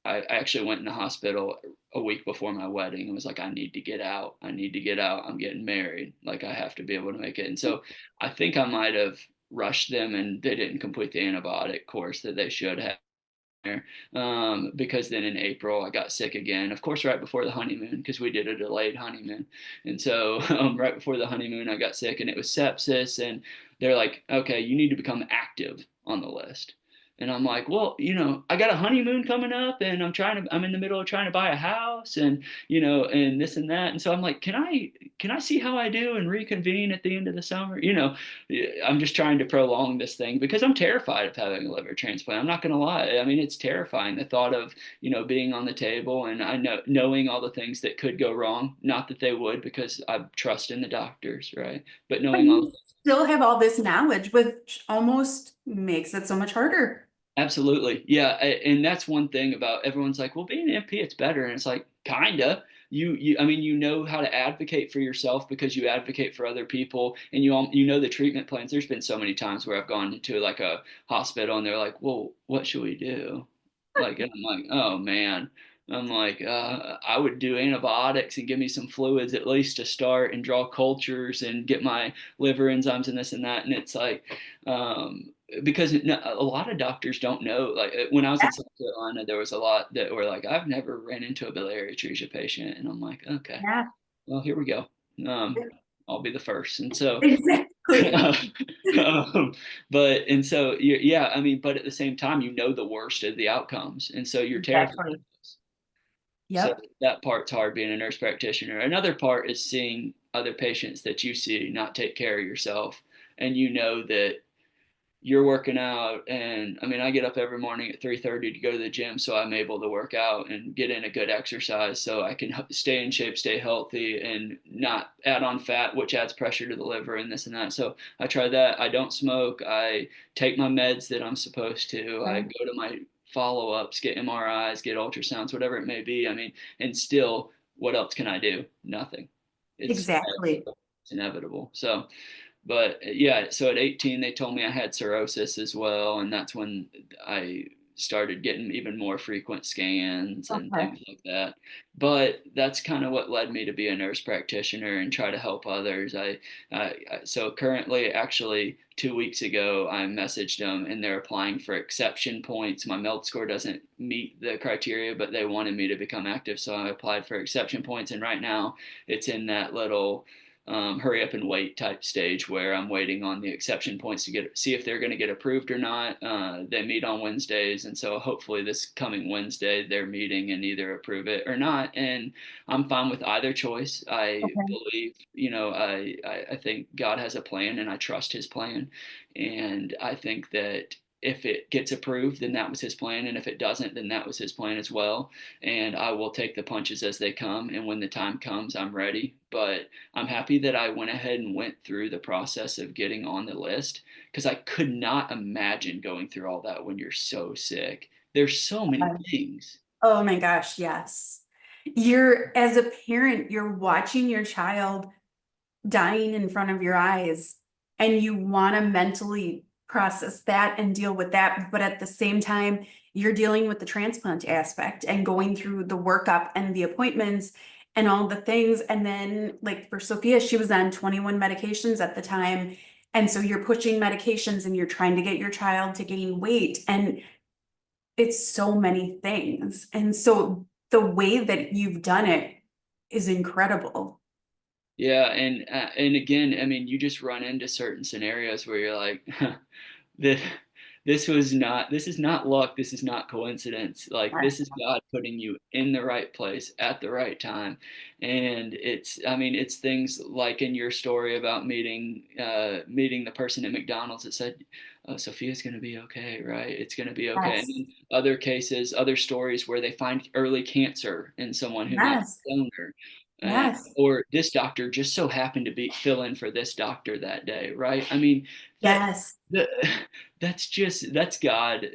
I actually went in the hospital a week before my wedding and was like, I need to get out. I need to get out. I'm getting married. Like I have to be able to make it. And so I think I might have rushed them and they didn't complete the antibiotic course that they should have there. Because then in April I got sick again. Of course, right before the honeymoon, because we did a delayed honeymoon, and so right before the honeymoon I got sick, and it was sepsis. And they're like, "Okay, you need to become active on the list." And I'm like, well, I got a honeymoon coming up, and I'm in the middle of trying to buy a house, and and this and that. And so I'm like, can I see how I do and reconvene at the end of the summer? I'm just trying to prolong this thing because I'm terrified of having a liver transplant. I'm not going to lie. I mean, it's terrifying, the thought of, being on the table, and I know knowing all the things that could go wrong. Not that they would, because I trust in the doctors, right? But But knowing all. you still have all this knowledge, which almost makes it so much harder. Absolutely. Yeah. And that's one thing about, everyone's like, well, being an MP, it's better. And it's like, kinda. I mean, you know how to advocate for yourself because you advocate for other people, and you know the treatment plans. There's been so many times where I've gone into like a hospital and they're like, well, what should we do? Like, and I'm like, oh man. I'm like, I would do antibiotics and give me some fluids at least to start, and draw cultures and get my liver enzymes and this and that. And it's like, because a lot of doctors don't know. Like when I was in South Carolina, there was a lot that were like, I've never ran into a biliary atresia patient, and I'm like, okay, Yeah, well, here we go. Um, I'll be the first. And so, exactly. and so, yeah, I mean, but at the same time, the worst of the outcomes, and so you're terrified of Exactly. this. So Yep. that part's hard, being a nurse practitioner. Another part is seeing other patients that you see not take care of yourself, and that you're working out. And I mean, I get up every morning at 3:30 to go to the gym, so I'm able to work out and get in a good exercise so I can stay in shape, stay healthy, and not add on fat, which adds pressure to the liver and this and that. So I try that. I don't smoke. I take my meds that I'm supposed to. I go to my follow-ups, get MRIs, get ultrasounds, whatever it may be. I mean, and still, what else can I do? Nothing. It's Exactly. it's inevitable. So, but yeah, so at 18 they told me I had cirrhosis as well, and that's when I started getting even more frequent scans and Okay. things like that. But that's kind of what led me to be a nurse practitioner and try to help others. So currently, actually 2 weeks ago, I messaged them and they're applying for exception points. My meld score doesn't meet the criteria, but they wanted me to become active, so I applied for exception points. And right now it's in that little hurry up and wait type stage where I'm waiting on the exception points to see if they're going to get approved or not. They meet on Wednesdays, and so hopefully this coming Wednesday they're meeting and either approve it or not. And I'm fine with either choice. I Okay. believe, I think God has a plan, and I trust His plan. And I think that if it gets approved, then that was His plan, and if it doesn't, then that was His plan as well. And I will take the punches as they come, and when the time comes, I'm ready. But I'm happy that I went ahead and went through the process of getting on the list, because I could not imagine going through all that when you're so sick. There's so many things. Oh my gosh, yes. As a parent, you're watching your child dying in front of your eyes, and you want to mentally process that and deal with that. But at the same time, you're dealing with the transplant aspect and going through the workup and the appointments and all the things. And then, like for Sophia, she was on 21 medications at the time. And so you're pushing medications and you're trying to get your child to gain weight. And it's so many things. And so the way that you've done it is incredible. Yeah, and again, I mean, you just run into certain scenarios where you're like, this this is not luck, this is not coincidence. Like, this is God putting you in the right place at the right time. And I mean, it's things like in your story about meeting the person at McDonald's that said, oh, Sophia's going to be okay, right? It's going to be okay. And Yes. in other cases, other stories where they find early cancer in someone who might Yes. be donor. Yes. Or this doctor just so happened to be fill in for this doctor that day, right? I mean, that Yes. the, that's God,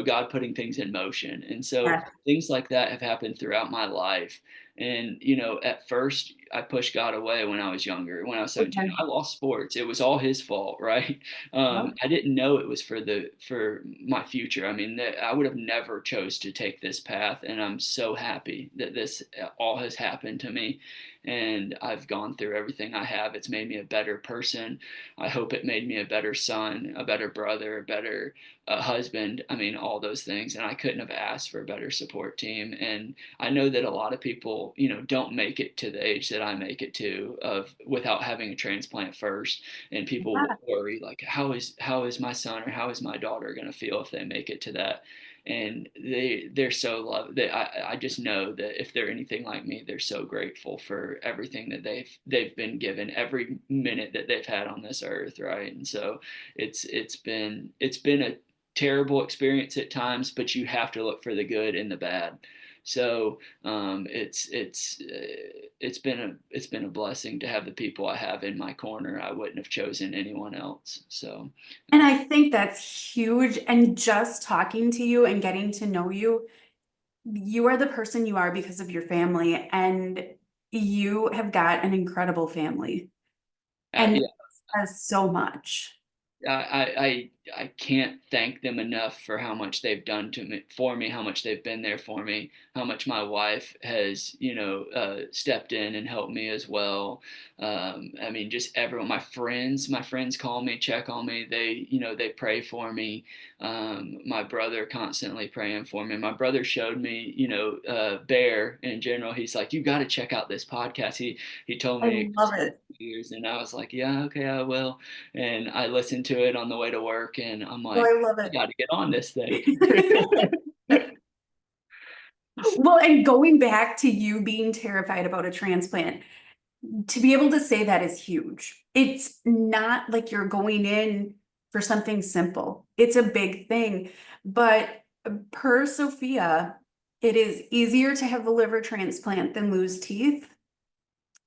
God putting things in motion. And so Yes. things like that have happened throughout my life. And at first I pushed God away when I was younger. When I was 17, Okay. I lost sports. It was all his fault, right? Yep. I didn't know it was for my future. I mean, I would have never chose to take this path, and I'm so happy that this all has happened to me, and I've gone through everything I have. It's made me a better person. I hope it made me a better son, a better brother, a better husband. I mean, all those things, and I couldn't have asked for a better support team. And I know that a lot of people, don't make it to the age that I make it to of without having a transplant first, and people will worry like, how is my son or how is my daughter going to feel if they make it to that? And they're so loved that I just know that if they're anything like me, they're so grateful for everything that they've been given, every minute that they've had on this earth, right? And so it's been a terrible experience at times, but you have to look for the good and the bad. So it's been a blessing to have the people I have in my corner. I wouldn't have chosen anyone else. So And I think that's huge. And just talking to you and getting to know you, you are the person you are because of your family, and you have got an incredible family. And yeah, says so much. I can't thank them enough for how much they've done for me, how much they've been there for me, how much my wife has, stepped in and helped me as well. I mean, just everyone, my friends call me, check on me. They pray for me. My brother constantly praying for me. My brother showed me, Bear in general. He's like, you got to check out this podcast. He told I me love it. years, and I was like, yeah, okay, I will. And I listened to it on the way to work, and I'm Oh, like, I love I got to get on this thing. it. Well, and going back to you being terrified about a transplant, to be able to say that is huge. It's not like you're going in for something simple. It's a big thing. But per Sophia, it is easier to have a liver transplant than lose teeth.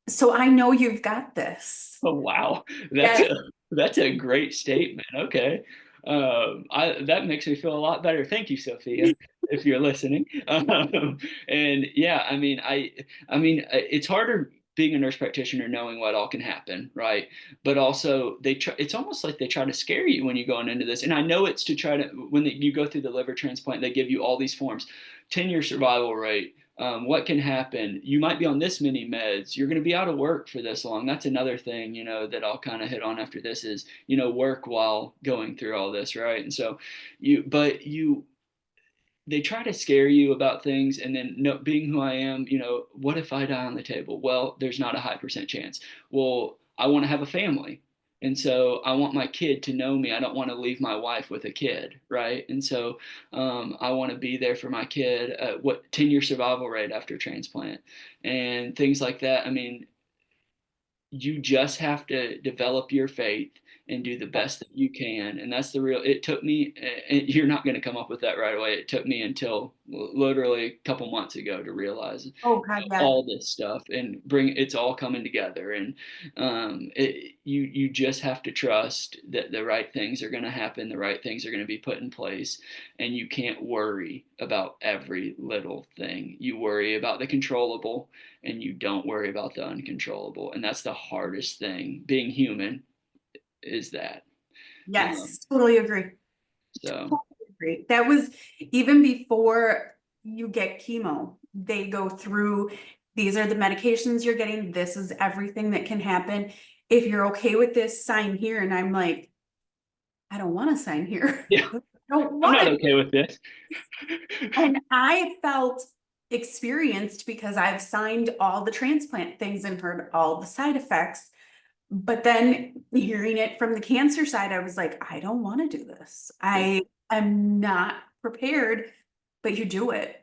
So I know you've got this. Oh, wow, that's Yes. a that's a great statement. Okay, that makes me feel a lot better. Thank you, Sophia, if you're listening. And yeah, I mean, it's harder being a nurse practitioner knowing what all can happen, right? But also, it's almost like they try to scare you when you're going into this. And I know it's to try to when you go through the liver transplant, they give you all these forms, 10-year survival rate. What can happen? You might be on this many meds. You're going to be out of work for this long. That's another thing, that I'll kind of hit on after this is, work while going through all this, right? And so they try to scare you about things, and then, no, being who I am, what if I die on the table? Well, there's not a high percent chance. Well, I want to have a family, and so I want my kid to know me. I don't want to leave my wife with a kid, right? And so I want to be there for my kid. What 10-year survival rate after transplant and things like that. I mean, you just have to develop your faith and do the best that you can. And that's it took me, and you're not going to come up with that right away. It took me until literally a couple months ago to realize Oh God, yeah. all this stuff and it's all coming together. And you just have to trust that the right things are going to happen, the right things are going to be put in place, and you can't worry about every little thing. You worry about the controllable, and you don't worry about the uncontrollable. And that's the hardest thing. Being human is that. Um, Yes, totally agree. so Totally agree. That was even before you get chemo. They go through, these are the medications you're getting. This is everything that can happen. If you're okay with this, sign here. And I'm like, I don't want to sign here. yeah, I don't I'm want not to. okay with this. And I felt experienced because I've signed all the transplant things and heard all the side effects. But then hearing it from the cancer side, I was like, I don't want to do this. Yeah. I am not prepared, but you do it.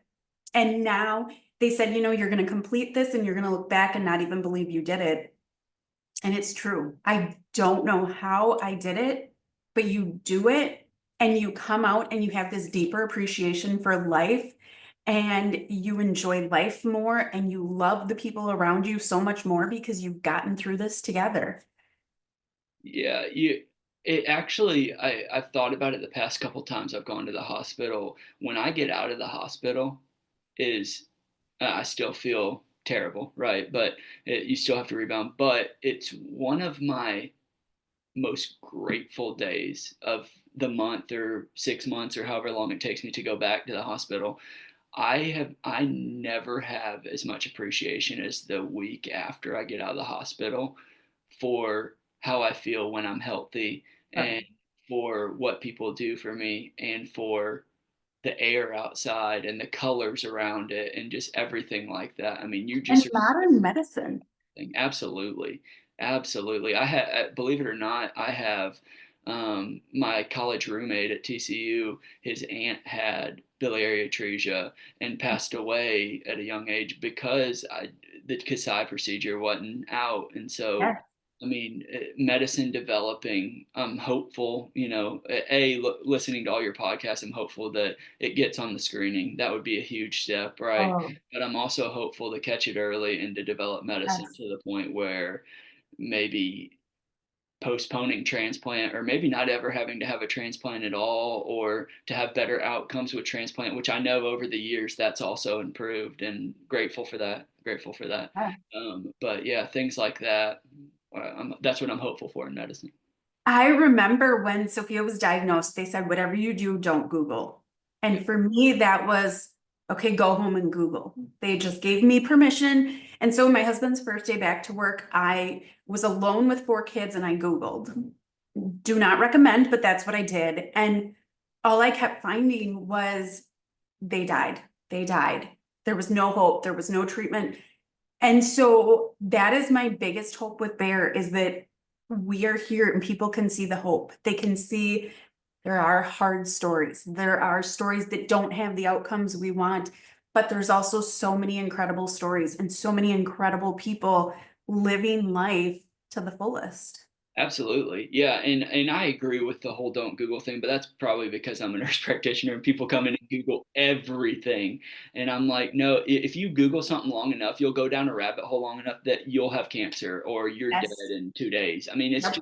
And now they said, you're going to complete this and you're going to look back and not even believe you did it. And it's true. I don't know how I did it, but you do it and you come out and you have this deeper appreciation for life, and you enjoy life more and you love the people around you so much more because you've gotten through this together. Yeah, it actually, I've thought about it the past couple times I've gone to the hospital. When I get out of the hospital, is I still feel terrible, right? But you still have to rebound. But it's one of my most grateful days of the month or 6 months or however long it takes me to go back to the hospital. I never have as much appreciation as the week after I get out of the hospital for how I feel when I'm healthy, and for what people do for me, and for the air outside and the colors around it and just everything like that. I mean, you And just modern medicine. absolutely, absolutely. I had, believe it or not, I have my college roommate at TCU. His aunt had biliary atresia and passed away at a young age because the Kasai procedure wasn't out, and so. Yes. I mean, medicine developing. I'm hopeful, listening to all your podcasts, I'm hopeful that it gets on the screening. That would be a huge step, right? Oh, But I'm also hopeful to catch it early and to develop medicine yes. to the point where maybe postponing transplant, or maybe not ever having to have a transplant at all, or to have better outcomes with transplant, which I know over the years that's also improved, and grateful for that. Grateful for that. Yeah. But yeah, things like that. That's what I'm hopeful for in medicine. I remember when Sophia was diagnosed, they said, whatever you do, don't Google. Yeah. And for me, that was, okay, go home and Google. They just gave me permission. And so my husband's first day back to work, I was alone with 4 kids and I Googled. Do not recommend, but that's what I did. And all I kept finding was they died. They died. There was no hope. There was no treatment. And so that is my biggest hope with Bear, is that we are here and people can see the hope. They can see there are hard stories. There are stories that don't have the outcomes we want, but there's also so many incredible stories and so many incredible people living life to the fullest. Absolutely. Yeah. And I agree with the whole don't Google thing, but that's probably because I'm a nurse practitioner and people come in and Google everything. And I'm like, no, if you Google something long enough, you'll go down a rabbit hole long enough that you'll have cancer or you're dead Yes. in 2 days. I mean, Yep.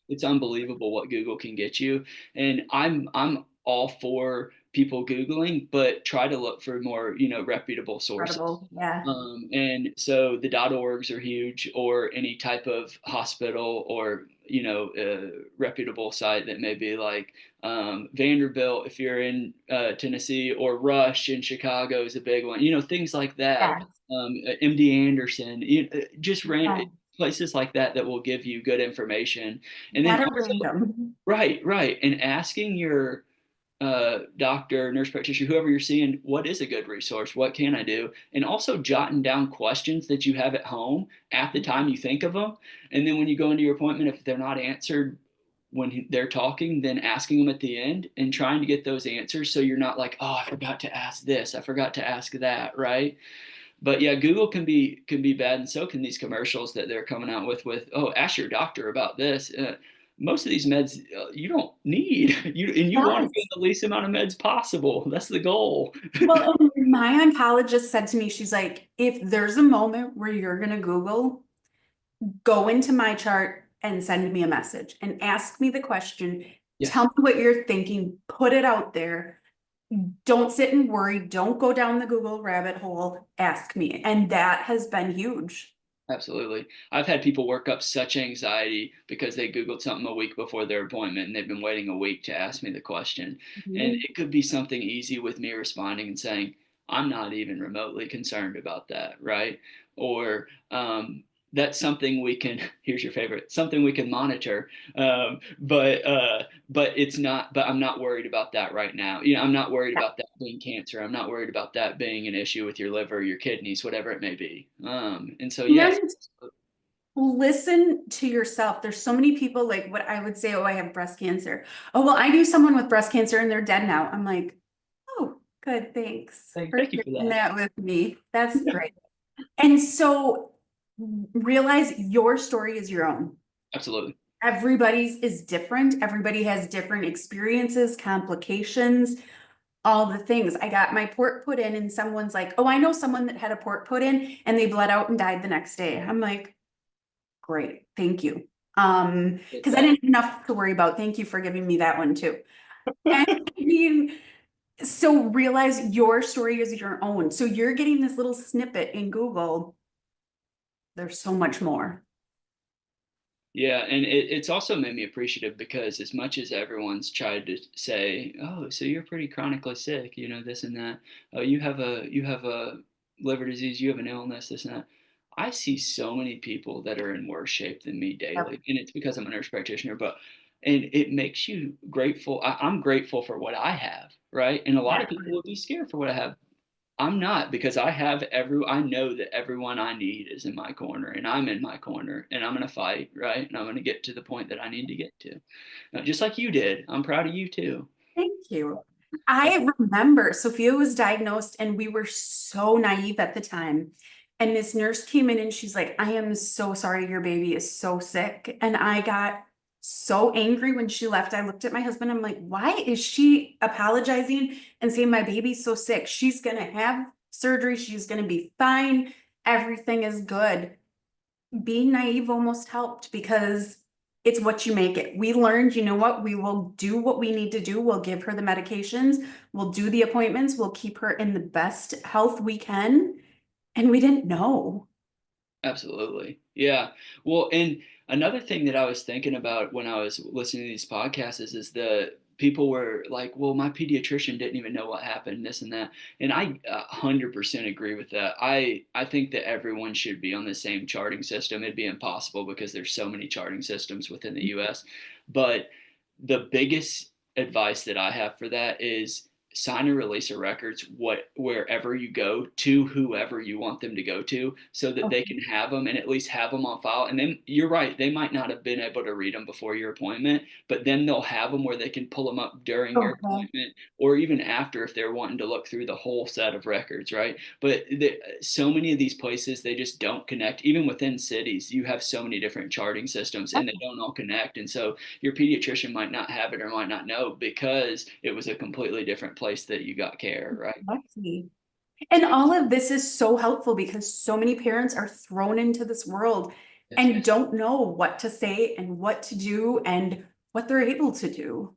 it's unbelievable what Google can get you. And I'm all for people Googling, but try to look for more, reputable sources. Incredible. Yeah. And so the .orgs are huge, or any type of hospital, or reputable site that may be like Vanderbilt if you're in Tennessee, or Rush in Chicago is a big one. Things like that. Yeah. MD Anderson, just Yeah. places like that that will give you good information. And then Not a also, random. right, right, and asking your doctor, nurse practitioner, whoever you're seeing, what is a good resource? What can I do? And also jotting down questions that you have at home at the time you think of them. And then when you go into your appointment, if they're not answered when they're talking, then asking them at the end and trying to get those answers, so you're not like, oh, I forgot to ask this, I forgot to ask that, right? But yeah, Google can be bad, and so can these commercials that they're coming out with, oh, ask your doctor about this. Most of these meds you don't need, and you want to be Yes. on the least amount of meds possible. That's the goal. Well, and my oncologist said to me, she's like, if there's a moment where you're going to Google, go into my chart and send me a message and ask me the question. Tell Yes. me what you're thinking, put it out there. Don't sit and worry. Don't go down the Google rabbit hole. Ask me. And that has been huge. Absolutely. I've had people work up such anxiety because they Googled something a week before their appointment and they've been waiting a week to ask me the question. And Mhm. it could be something easy with me responding and saying, I'm not even remotely concerned about that, right? Or that's something we can, here's your favorite, something we can monitor. But it's not, but I'm not worried about that right now. I'm not worried about that being cancer. I'm not worried about that being an issue with your liver, your kidneys, whatever it may be. And so, yes. And listen to yourself. There's so many people like what I would say, oh, I have breast cancer. Oh, well, I knew someone with breast cancer and they're dead now. I'm like, oh, good, thanks for Thank you for sharing that. that with me. That's great. And so realize your story is your own. Absolutely. Everybody's is different. Everybody has different experiences, complications, all the things. I got my port put in, and someone's like, oh, I know someone that had a port put in and they bled out and died the next day. I'm like, great, thank you. Get Because I that. didn't have enough to worry about. Thank you for giving me that one too. And I mean, so realize your story is your own. So you're getting this little snippet in Google. There's so much more. Yeah, and it's also made me appreciative because as much as everyone's tried to say, "Oh, so you're pretty chronically sick, this and that. Oh, you have a liver disease, you have an illness, this and that." I see so many people that are in worse shape than me daily, Yep. and it's because I'm a nurse practitioner. But and it makes you grateful. I'm grateful for what I have, right? And a lot of people Exactly. would be scared for what I have. I'm not because I know that everyone I need is in my corner and I'm in my corner and I'm going to fight, right? And I'm going to get to the point that I need to get to. Just like you did. I'm proud of you too. Thank you. I remember Sophia was diagnosed and we were so naive at the time. And this nurse came in and she's like, I am so sorry your baby is so sick. And I got so angry when she left. I looked at my husband. I'm like, why is she apologizing and saying my baby's so sick? She's going to have surgery. She's going to be fine. Everything is good. Being naive almost helped because it's what you make it. We learned, you know what, we will do what we need to do. We'll give her the medications, we'll do the appointments, we'll keep her in the best health we can. And we didn't know. Absolutely. Yeah. Well, and another thing that I was thinking about when I was listening to these podcasts is the people were like, well, my pediatrician didn't even know what happened, this and that. And I 100% agree with that. I think that everyone should be on the same charting system. It'd be impossible because there's so many charting systems within the US. But the biggest advice that I have for that is sign a release of records wherever you go to whoever you want them to go to so that they can Okay. have them and at least have them on file. And then you're right, they might not have been able to read them before your appointment, but then they'll have them where they can pull them up during your Okay. appointment or even after if they're wanting to look through the whole set of records, right? But so many of these places, they just don't connect. Even within cities, you have so many different charting systems and they don't all connect. And so your pediatrician might not have it or might not know because it was a completely different place that you got care, right? Exactly. And all of this is so helpful because so many parents are thrown into this world Yes. and don't know what to say and what to do and what they're able to do.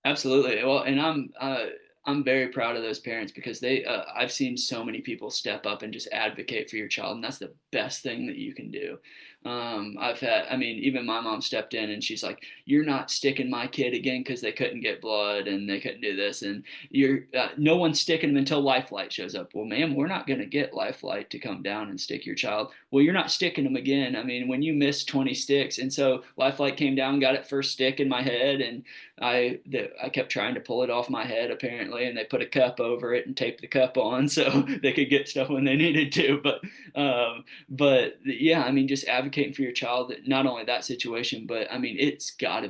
Absolutely. Well, and I'm very proud of those parents because I've seen so many people step up and just advocate for your child, and that's the best thing that you can do. I mean, even my mom stepped in and she's like, "You're not sticking my kid again because they couldn't get blood and they couldn't do this, and no one's sticking them until Lifelight shows up." Well, ma'am, we're not going to get Lifelight to come down and stick your child. Well, you're not sticking them again. I mean, when you miss 20 sticks, and so Lifelight came down, got it first stick in my head, and I kept trying to pull it off my head apparently, and they put a cup over it and taped the cup on so they could get stuff when they needed to. But yeah, I mean, just advocating for your child that not only that situation, but I mean,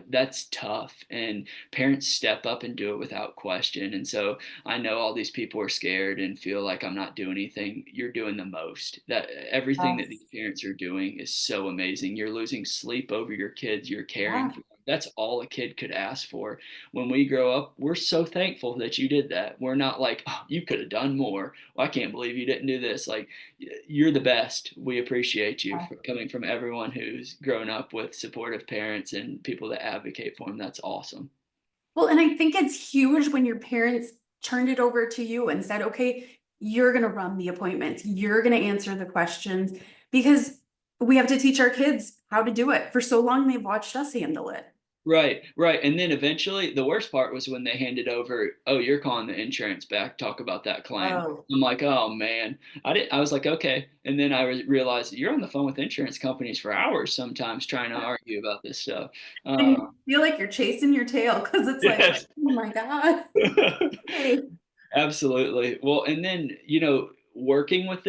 that's tough, and parents step up and do it without question. And so I know all these people are scared and feel like I'm not doing anything. You're doing the most. That everything that Yes. these parents are doing is so amazing. You're losing sleep over your kids. You're caring Yeah. for them. That's all a kid could ask for. When we grow up, we're so thankful that you did that. We're not like, oh, you could have done more. Well, I can't believe you didn't do this. Like, you're the best. We appreciate you for coming from everyone who's grown up with supportive parents and people that advocate for them. That's awesome. Well, and I think it's huge when your parents turned it over to you and said, okay, you're going to run the appointments, you're going to answer the questions, because we have to teach our kids how to do it. For so long, they've watched us handle it. Right, right. And then eventually, the worst part was when they handed over, oh, you're calling the insurance back. Talk about that claim. Oh. I'm like, oh man, I was like, okay. And then realized you're on the phone with insurance companies for hours sometimes trying to argue about this stuff. And Uh, you feel like you're chasing your tail because it's like, yes. oh my God. Hey. Absolutely. Well, and then, working with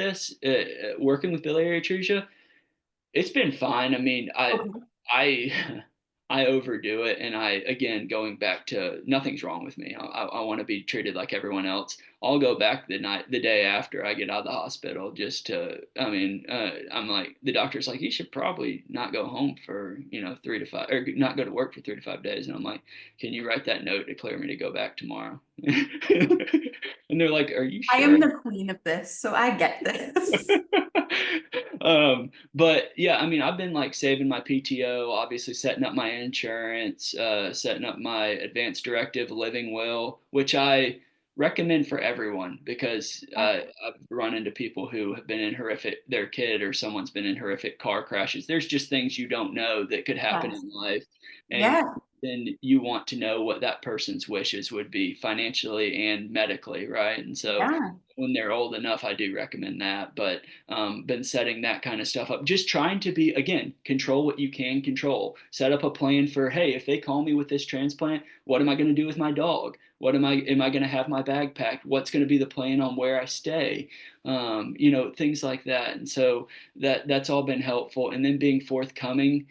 working with biliary atresia, it's been fine. I mean, Okay. I I overdo it, and again going back to nothing's wrong with me. I want to be treated like everyone else. I'll go back the day after I get out of the hospital just to. I mean, I'm like the doctor's like you should probably not go home for 3 to 5 or not go to work for 3 to 5 days, and I'm like, can you write that note to clear me to go back tomorrow? And they're like, are you I sure? am the queen of this, so I get this. But yeah, I mean, I've been like saving my PTO, obviously setting up my insurance, setting up my advanced directive living will, which I recommend for everyone because Yeah. I've run into people who have been in horrific, their kid or someone's been in horrific car crashes. There's just things you don't know that could happen Yes. in life. And Yeah. then you want to know what that person's wishes would be financially and medically, right? And so Yeah. when they're old enough, I do recommend that. But been setting that kind of stuff up, just trying to be, again, control what you can control. Set up a plan for, hey, if they call me with this transplant, what am I going to do with my dog? What am I going to have my bag packed? What's going to be the plan on where I stay? Things like that. And so that's all been helpful. And then being forthcoming.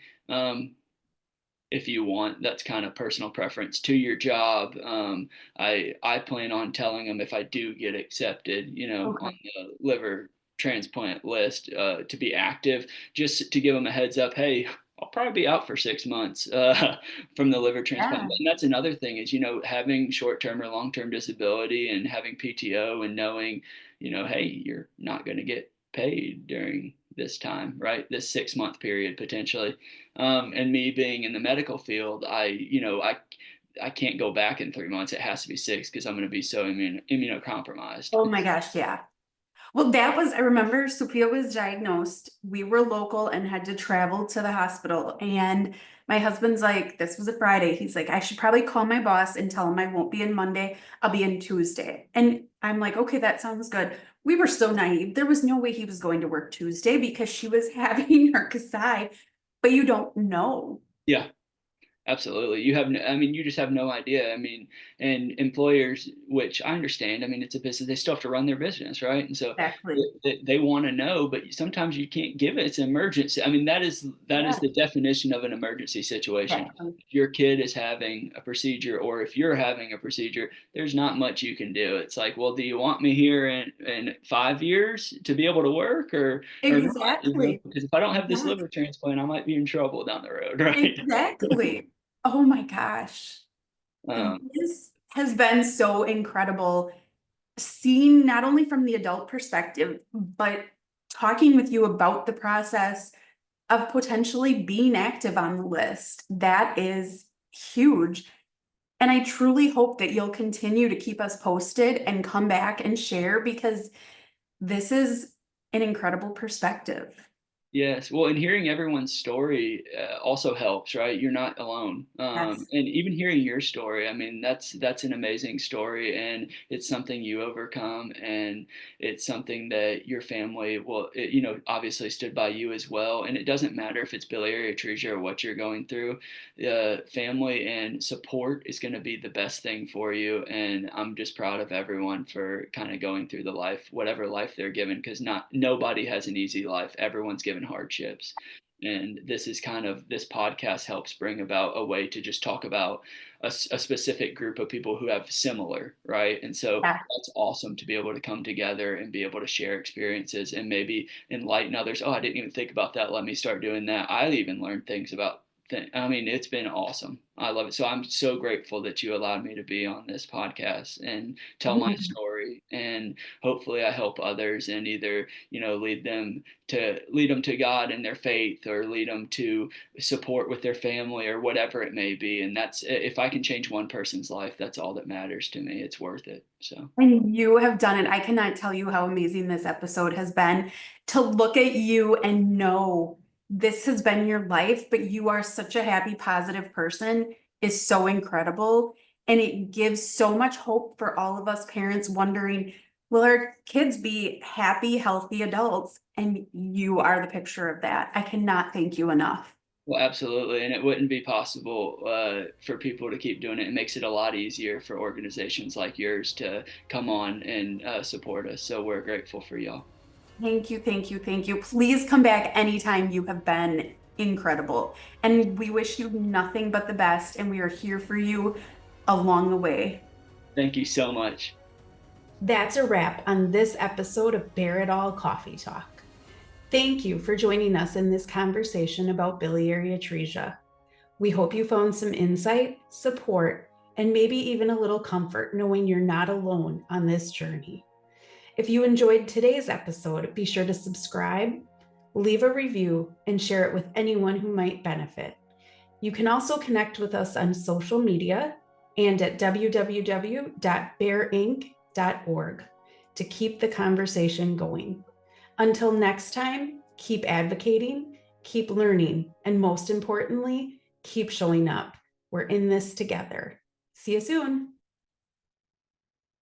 If you want, that's kind of personal preference to your job. I plan on telling them if I do get accepted, on Okay. the liver transplant list, to be active, just to give them a heads up. Hey, I'll probably be out for 6 months from the liver transplant. Yeah. And that's another thing is, having short-term or long-term disability and having PTO and knowing, hey, you're not going to get paid during this time, right? This 6 month period potentially. And me being in the medical field, I can't go back in 3 months. It has to be six because I'm going to be so immunocompromised. Oh my gosh, yeah. Well, I remember Sophia was diagnosed. We were local and had to travel to the hospital. And my husband's like, this was a Friday. He's like, I should probably call my boss and tell him I won't be in Monday. I'll be in Tuesday. And I'm like, okay, that sounds good. We were so naive. There was no way he was going to work Tuesday because she was having her Kasai, but you don't know. Yeah. Absolutely. I mean, you just have no idea. I mean, and employers, which I understand, I mean, it's a business, they still have to run their business, right? And so Exactly. they want to know, but sometimes you can't give it. It's an emergency. I mean, that is Yeah, the definition of an emergency situation. exactly. If your kid is having a procedure or if you're having a procedure, there's not much you can do. It's like, well, do you want me here in 5 years to be able to work or not? Exactly. Because if I don't have this Yes, liver transplant, I might be in trouble down the road, right? exactly. Oh my gosh. Um, This has been so incredible seeing not only from the adult perspective, but talking with you about the process of potentially being active on the list. That is huge. And I truly hope that you'll continue to keep us posted and come back and share because this is an incredible perspective. Yes. Well, and hearing everyone's story also helps, right? You're not alone. Yes. And even hearing your story, I mean, that's an amazing story, and it's something you overcome, and it's something that your family, well, obviously stood by you as well. And it doesn't matter if it's biliary atresia or what you're going through. Family and support is going to be the best thing for you. And I'm just proud of everyone for kind of going through the life, whatever life they're given, because not nobody has an easy life. Everyone's given hardships. And this podcast helps bring about a way to just talk about a specific group of people who have similar, right? And so Yeah. that's awesome to be able to come together and be able to share experiences and maybe enlighten others. Oh, I didn't even think about that. Let me start doing that. I even learned things about I mean, it's been awesome. I love it. So I'm so grateful that you allowed me to be on this podcast and tell my story. And hopefully I help others and either, lead them to God in their faith or lead them to support with their family or whatever it may be. And that's, if I can change one person's life, that's all that matters to me. It's worth it. So And you have done it. I cannot tell you how amazing this episode has been to look at you and know this has been your life, but you are such a happy, positive person is so incredible. And it gives so much hope for all of us parents wondering, will our kids be happy, healthy adults? And you are the picture of that. I cannot thank you enough. well, absolutely. And it wouldn't be possible for people to keep doing it. It makes it a lot easier for organizations like yours to come on and support us. So we're grateful for y'all. Thank you, thank you, thank you. Please come back anytime. You have been incredible. And we wish you nothing but the best, and we are here for you along the way. Thank you so much. That's a wrap on this episode of Bear It All Coffee Talk. Thank you for joining us in this conversation about biliary atresia. We hope you found some insight, support, and maybe even a little comfort knowing you're not alone on this journey. If you enjoyed today's episode, be sure to subscribe, leave a review, and share it with anyone who might benefit. You can also connect with us on social media and at www.bearinc.org to keep the conversation going. Until next time, keep advocating, keep learning, and most importantly, keep showing up. We're in this together. See you soon.